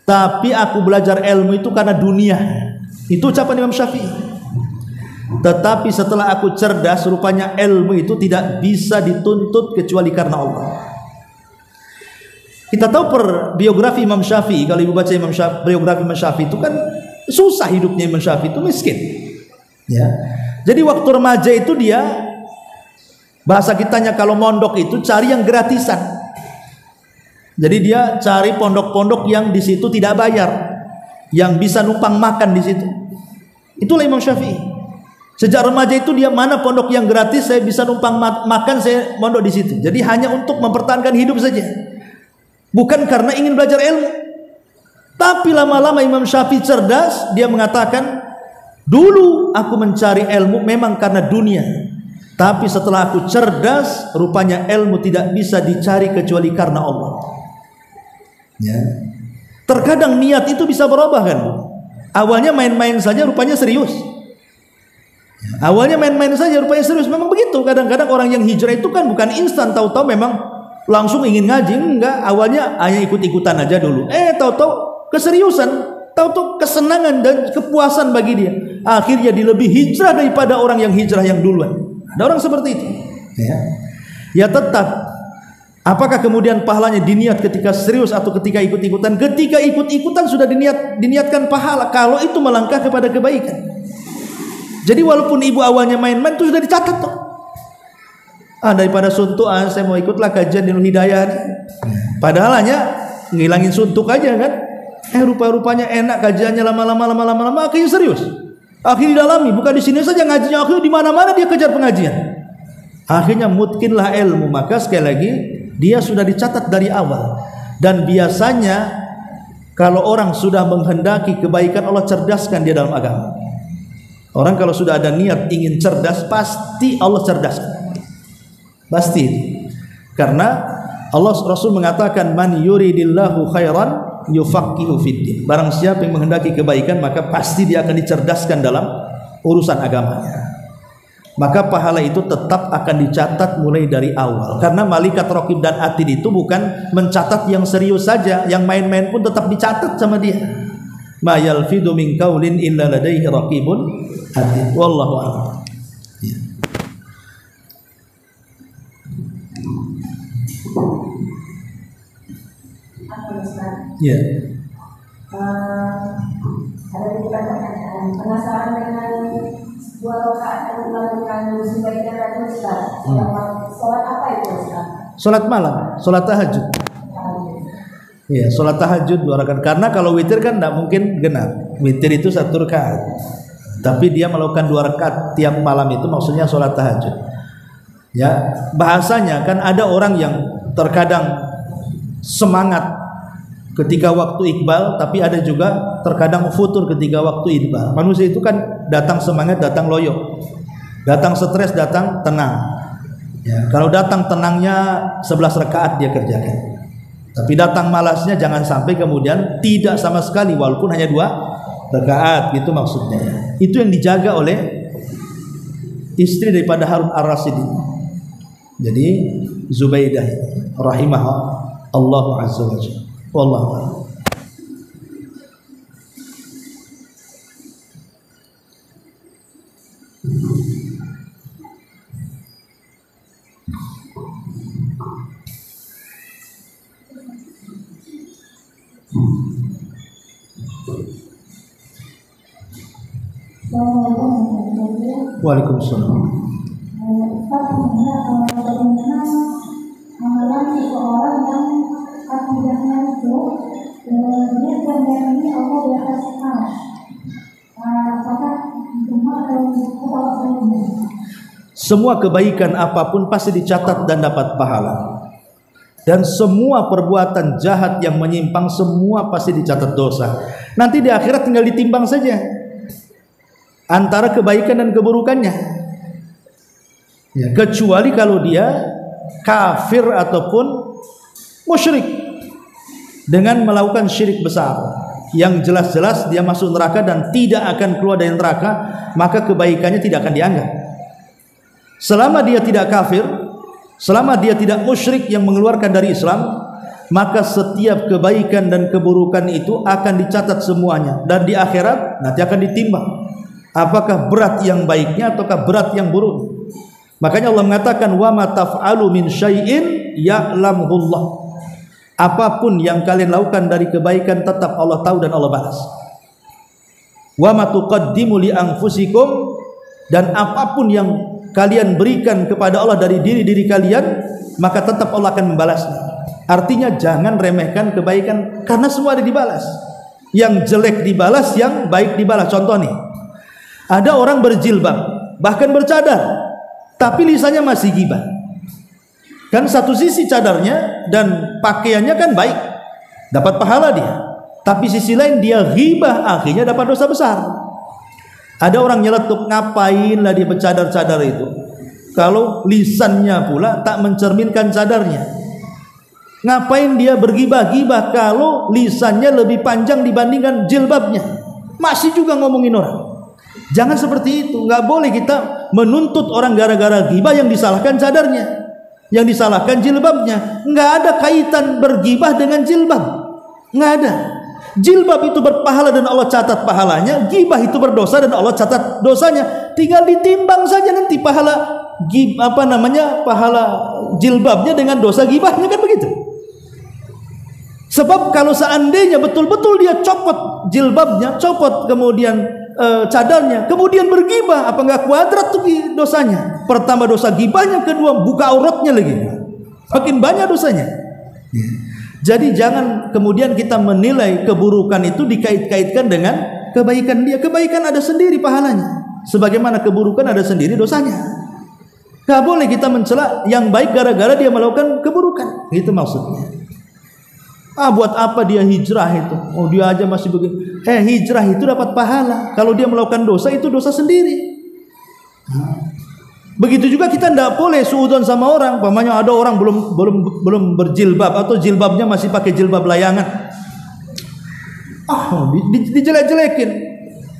tapi aku belajar ilmu itu karena dunia. Itu ucapan Imam Syafi'i. Tetapi setelah aku cerdas, rupanya ilmu itu tidak bisa dituntut kecuali karena Allah. Kita tahu per biografi Imam Syafi'i, kalau ibu baca biografi Imam Syafi'i itu kan susah hidupnya. Imam Syafi'i itu miskin. Ya. Jadi waktu remaja itu dia, bahasa kitanya kalau mondok itu cari yang gratisan. Jadi dia cari pondok-pondok yang di situ tidak bayar, yang bisa numpang makan di situ. Itulah Imam Syafi'i. Sejak remaja itu dia, mana pondok yang gratis saya bisa numpang makan, saya mondok di situ. Jadi hanya untuk mempertahankan hidup saja, bukan karena ingin belajar ilmu. Tapi lama-lama Imam Syafi'i cerdas, dia mengatakan, dulu aku mencari ilmu memang karena dunia, tapi setelah aku cerdas, rupanya ilmu tidak bisa dicari kecuali karena Allah. Ya. Terkadang niat itu bisa berubah kan. Awalnya main-main saja, rupanya serius. Awalnya main-main saja, rupanya serius. Memang begitu. Kadang-kadang orang yang hijrah itu kan bukan instan, tahu-tahu memang langsung ingin ngaji. Enggak, awalnya hanya ikut-ikutan aja dulu. Tahu-tahu keseriusan, tahu-tahu kesenangan dan kepuasan bagi dia. Akhirnya dia lebih hijrah daripada orang yang hijrah yang duluan. Ada orang seperti itu. Ya tetap. Apakah kemudian pahalanya diniat ketika serius atau ketika ikut-ikutan? Ketika ikut-ikutan sudah diniatkan pahala, kalau itu melangkah kepada kebaikan. Jadi walaupun ibu awalnya main-main itu sudah dicatat tuh. Daripada suntuk, saya mau ikutlah kajian Nurul Hidayah. Padahal hanya ngilangin suntuk aja kan. Rupa-rupanya enak kajiannya, lama-lama akhirnya serius. Akhirnya didalami, bukan di sini saja ngajinya, akhirnya di mana-mana dia kejar pengajian. Akhirnya mutkinlah ilmu, maka sekali lagi dia sudah dicatat dari awal. Dan biasanya kalau orang sudah menghendaki kebaikan, Allah cerdaskan dia dalam agama. Orang kalau sudah ada niat ingin cerdas, pasti Allah cerdaskan. Pasti. Karena Allah, Rasul mengatakan, man yuridillahu khairan yufaqihu fiddin. Barang siapa yang menghendaki kebaikan, maka pasti dia akan dicerdaskan dalam urusan agamanya. Maka pahala itu tetap akan dicatat mulai dari awal. Karena malaikat raqib dan atid itu bukan mencatat yang serius saja, yang main-main pun tetap dicatat sama dia. Ma yalfidu min qaulin illa ladaihi raqibun atid. Wallahu a'lam. Ya. Ada tiga pertanyaan. Penasaran dengan dua rakaat yang melakukan sebaiknya tadi Ustaz. Salat apa itu Ustaz? Salat malam, salat tahajud. Iya, salat tahajud 2 rakaat. Karena kalau witir kan tidak mungkin genap. Witir itu 1 rakaat. Tapi dia melakukan 2 rakaat tiap malam, itu maksudnya salat tahajud. Ya, bahasanya kan ada orang yang terkadang semangat ketika waktu iqbal, tapi ada juga terkadang futur ketika waktu idbal. Manusia itu kan datang semangat, datang loyo, datang stres, datang tenang. Ya, kalau datang tenangnya 11 rakaat dia kerjakan. Tapi datang malasnya jangan sampai kemudian tidak sama sekali, walaupun hanya 2 rakaat, gitu maksudnya. Itu yang dijaga oleh istri daripada Harun Ar-Rasyid. Jadi Zubaidah rahimahullah Allah azza wa jalla. Wallahu a'lam. Waalaikumsalam. Bagaimana amalan seseorang yang akidahnya itu dia kebaikan ini Allah di atas arsh. Apakah semua atau semua kebaikan apapun pasti dicatat dan dapat pahala. Dan semua perbuatan jahat yang menyimpang semua pasti dicatat dosa. Nanti di akhirat tinggal ditimbang saja antara kebaikan dan keburukannya. Ya, kecuali kalau dia kafir ataupun musyrik dengan melakukan syirik besar yang jelas-jelas dia masuk neraka dan tidak akan keluar dari neraka, maka kebaikannya tidak akan dianggap. Selama dia tidak kafir, selama dia tidak musyrik yang mengeluarkan dari Islam, maka setiap kebaikan dan keburukan itu akan dicatat semuanya, dan di akhirat nanti akan ditimbang apakah berat yang baiknya ataukah berat yang buruk. Makanya Allah mengatakan wa ma taf'alu min syai'in ya'lamuhullah. Apapun yang kalian lakukan dari kebaikan tetap Allah tahu dan Allah balas. Wa ma tuqaddimu li anfusikum, dan apapun yang kalian berikan kepada Allah dari diri-diri kalian, maka tetap Allah akan membalasnya. Artinya jangan remehkan kebaikan, karena semua ada dibalas. Yang jelek dibalas, yang baik dibalas. Contoh nih, ada orang berjilbab, bahkan bercadar, tapi lisannya masih gibah. Kan satu sisi cadarnya dan pakaiannya kan baik, dapat pahala dia. Tapi sisi lain dia ghibah, akhirnya dapat dosa besar. Ada orang nyeletuk, ngapainlah dia bercadar-cadar itu kalau lisannya pula tak mencerminkan cadarnya. Ngapain dia bergibah-gibah kalau lisannya lebih panjang dibandingkan jilbabnya, masih juga ngomongin orang. Jangan seperti itu. Nggak boleh kita menuntut orang gara-gara gibah yang disalahkan cadarnya, yang disalahkan jilbabnya. Nggak ada kaitan bergibah dengan jilbab, nggak ada. Jilbab itu berpahala dan Allah catat pahalanya, gibah itu berdosa dan Allah catat dosanya. Tinggal ditimbang saja nanti pahala pahala jilbabnya dengan dosa gibahnya, kan begitu. Sebab kalau seandainya betul-betul dia copot jilbabnya, copot kemudian cadarnya, kemudian bergibah, apa nggak kuadrat tuh dosanya? Pertama dosa gibahnya, kedua buka auratnya lagi, makin banyak dosanya. Jadi jangan kemudian kita menilai keburukan itu dikait-kaitkan dengan kebaikan dia. Kebaikan ada sendiri pahalanya, sebagaimana keburukan ada sendiri dosanya. Gak boleh kita mencela yang baik gara-gara dia melakukan keburukan. Itu maksudnya. Buat apa dia hijrah itu? Oh, dia aja masih begini. Hijrah itu dapat pahala. Kalau dia melakukan dosa, itu dosa sendiri. Begitu juga kita tidak boleh suudzon sama orang. Pamannya ada orang belum berjilbab atau jilbabnya masih pakai jilbab layangan. Dijelek-jelekin.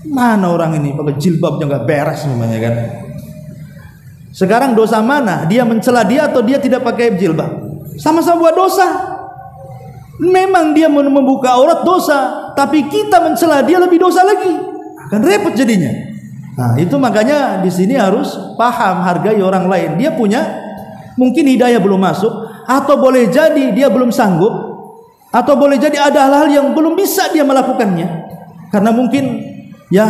Mana orang ini pakai jilbabnya nggak beres namanya kan? Sekarang dosa mana? Dia mencela dia atau dia tidak pakai jilbab? Sama-sama buat dosa. Memang dia membuka aurat dosa, tapi kita mencela dia lebih dosa lagi. Akan repot jadinya. Nah, itu makanya di sini harus paham, hargai orang lain. Dia punya mungkin hidayah belum masuk, atau boleh jadi dia belum sanggup, atau boleh jadi ada hal-hal yang belum bisa dia melakukannya. Karena mungkin ya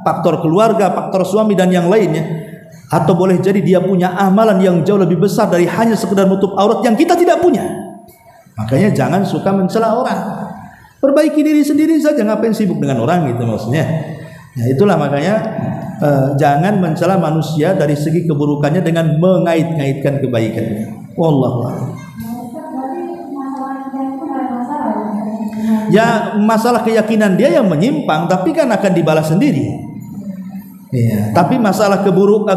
faktor keluarga, faktor suami dan yang lainnya. Atau boleh jadi dia punya amalan yang jauh lebih besar dari hanya sekedar nutup aurat yang kita tidak punya. Makanya jangan suka mencela orang. Perbaiki diri sendiri saja, ngapain sibuk dengan orang gitu maksudnya. Ya itulah makanya jangan mencela manusia dari segi keburukannya dengan mengait-ngaitkan kebaikannya. Wallahu a'lam. Ya masalah keyakinan dia yang menyimpang, tapi kan akan dibalas sendiri. Ya, tapi masalah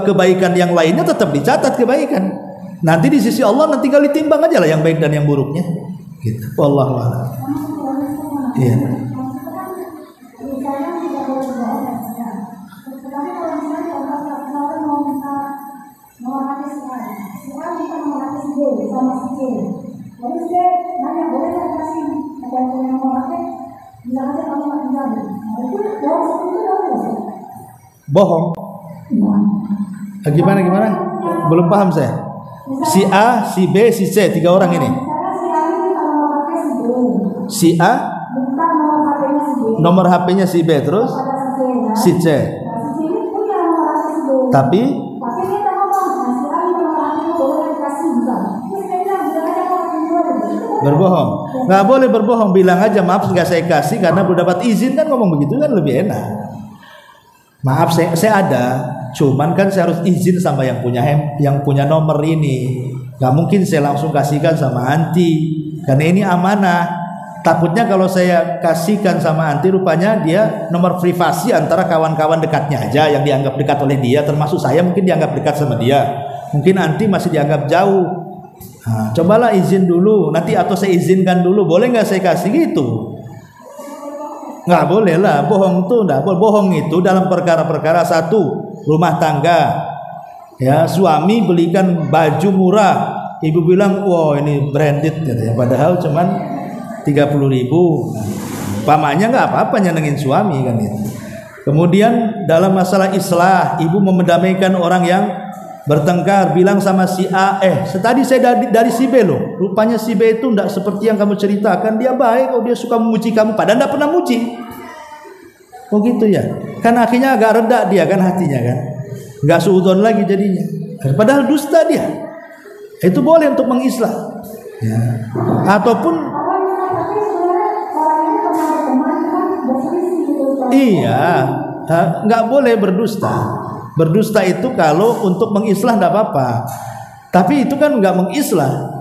kebaikan yang lainnya tetap dicatat kebaikan. Nanti di sisi Allah nanti tinggal ditimbang aja lah yang baik dan yang buruknya. Gitu. Wallahu a'lam. Iya. Bohong. Gimana? Belum paham saya. Si A, si B, si C, 3 orang ini. Si A, nomor HP-nya si B, terus si C. Tapi berbohong. Nggak boleh berbohong, bilang aja maaf nggak saya kasih karena belum dapat izin, kan ngomong begitu kan lebih enak. Maaf saya ada, cuman kan saya harus izin sama yang punya nomor ini. Nggak mungkin saya langsung kasihkan sama anti, karena ini amanah. Takutnya kalau saya kasihkan sama anti, rupanya dia nomor privasi antara kawan-kawan dekatnya aja yang dianggap dekat oleh dia, termasuk saya mungkin dianggap dekat sama dia. Mungkin anti masih dianggap jauh. Nah, cobalah izin dulu, nanti atau saya izinkan dulu, boleh nggak saya kasih gitu? Nggak boleh lah, bohong tuh nggak boleh. Bohong itu dalam perkara-perkara satu, rumah tangga. Ya, suami belikan baju murah, ibu bilang, wow ini branded, gitu ya. Padahal cuman 30.000. Pamannya nggak apa-apa nyenengin suami kan itu. Kemudian dalam masalah islah, ibu memendamaikan orang yang bertengkar, bilang sama si A, tadi saya dari si B loh, rupanya si B itu tidak seperti yang kamu ceritakan, dia baik, dia suka memuji kamu, padahal tidak pernah muji. Oh gitu ya, kan akhirnya agak reda dia kan hatinya kan, nggak suudzon lagi jadinya, padahal dusta dia. Itu boleh untuk mengislah ya. Ataupun iya, nggak boleh berdusta. Berdusta itu kalau untuk mengislah tidak apa-apa, tapi itu kan nggak mengislah.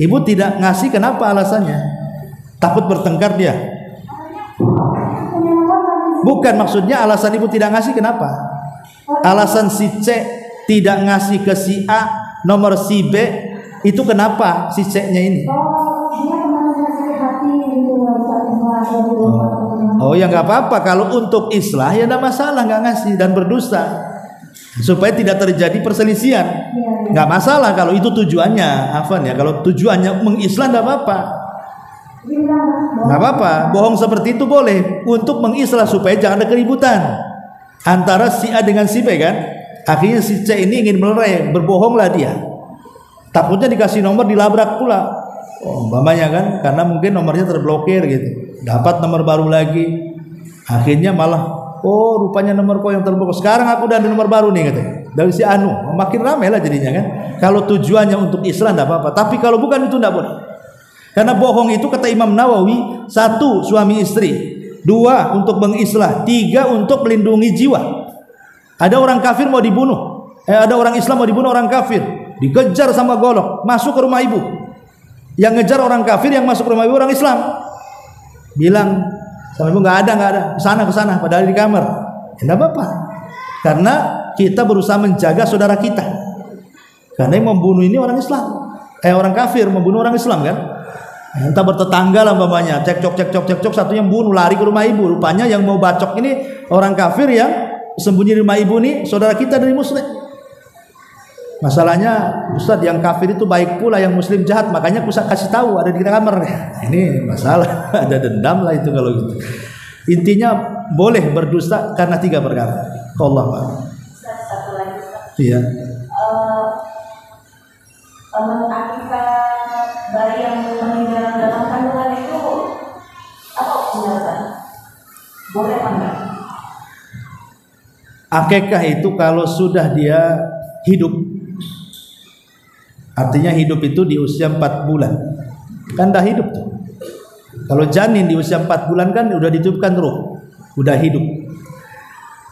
Ibu tidak ngasih, kenapa alasannya? Takut bertengkar dia? Bukan, maksudnya alasan ibu tidak ngasih kenapa? Alasan si C tidak ngasih ke si A nomor si B itu kenapa si C-nya ini? Oh ya nggak apa-apa, kalau untuk islah ya tidak masalah, nggak ngasih dan berdusta supaya tidak terjadi perselisihan, nggak masalah kalau itu tujuannya. Afan ya, kalau tujuannya mengislah nggak apa-apa, nggak apa-apa. Bohong seperti itu boleh untuk mengislah supaya jangan ada keributan antara si A dengan si B kan. Akhirnya si C ini ingin melerai, berbohonglah dia, takutnya dikasih nomor dilabrak pula. Oh, umpamanya kan, karena mungkin nomornya terblokir gitu, dapat nomor baru lagi, akhirnya malah oh rupanya nomor kau yang terblokir, sekarang aku udah ada nomor baru nih katanya dari si Anu. Makin ramai lah jadinya kan. Kalau tujuannya untuk Islam tidak apa-apa, tapi kalau bukan itu tidak boleh. Karena bohong itu kata Imam Nawawi, 1 suami istri, 2 untuk mengislah, 3 untuk melindungi jiwa. Ada orang kafir mau dibunuh, ada orang Islam mau dibunuh orang kafir, dikejar sama golok, masuk ke rumah ibu. Yang ngejar orang kafir, yang masuk ke rumah ibu orang Islam. Bilang sama ibu nggak ada, ke sana, padahal di kamar. Tidak apa-apa, karena kita berusaha menjaga saudara kita. Karena yang membunuh ini orang Islam, orang kafir membunuh orang Islam kan. Entah bertetangga lah umpamanya, cekcok, satunya bunuh, lari ke rumah ibu. Rupanya yang mau bacok ini orang kafir yang sembunyi di rumah ibu nih, saudara kita dari muslim. Masalahnya Ustaz, yang kafir itu baik pula, yang muslim jahat, makanya aku kasih tahu ada di kamar. Ini masalah, ada dendam lah itu kalau gitu. Intinya boleh berdusta karena 3 perkara. Allah Pak. Satu lagi Ustaz. Iya. Akikah bayi yang meninggal dalam kandungan itu apa hukumnya? Boleh apa enggak? Akikah itu kalau sudah dia hidup, artinya hidup itu di usia 4 bulan, kan dah hidup tuh. Kalau janin di usia 4 bulan kan udah ditiupkan ruh, udah hidup.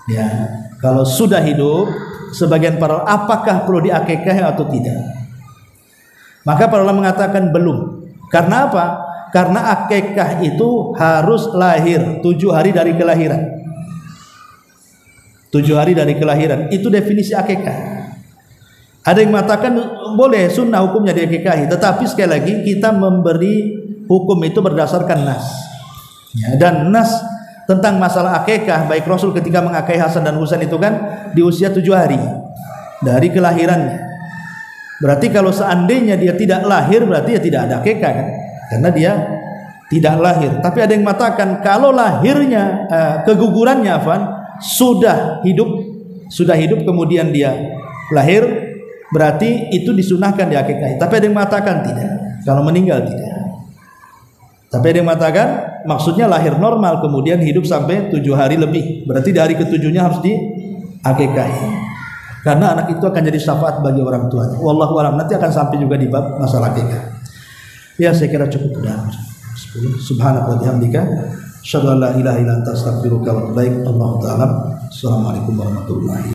Ya, kalau sudah hidup, sebagian para apakah perlu diakikah atau tidak? Maka para ulama mengatakan belum. Karena apa? Karena akikah itu harus lahir 7 hari dari kelahiran. 7 hari dari kelahiran, itu definisi akikah. Ada yang mengatakan boleh, sunnah hukumnya diakikahi, tetapi sekali lagi kita memberi hukum itu berdasarkan nas. Ya, dan nas tentang masalah akikah, baik Rasul ketika mengakikahi Hasan dan Husain itu kan di usia 7 hari dari kelahirannya. Berarti kalau seandainya dia tidak lahir, berarti ya tidak ada akikah kan, karena dia tidak lahir. Tapi ada yang mengatakan kalau lahirnya kegugurannya sudah hidup kemudian dia lahir, berarti itu disunahkan diakikahi. Tapi ada yang mengatakan tidak, kalau meninggal tidak. Tapi ada yang mengatakan maksudnya lahir normal kemudian hidup sampai 7 hari lebih, berarti di hari ke-7-nya harus diakikahi. Karena anak itu akan jadi syafaat bagi orang tuanya. Wallahu a'lam, nanti akan sampai juga di bab masalah akikah. Ya saya kira cukup sudah. Subhanaka wa bihamdika asyhadu an la ilaha illa anta astaghfiruka wa atubu ilaik. Allahu ta'ala. Assalamualaikum warahmatullahi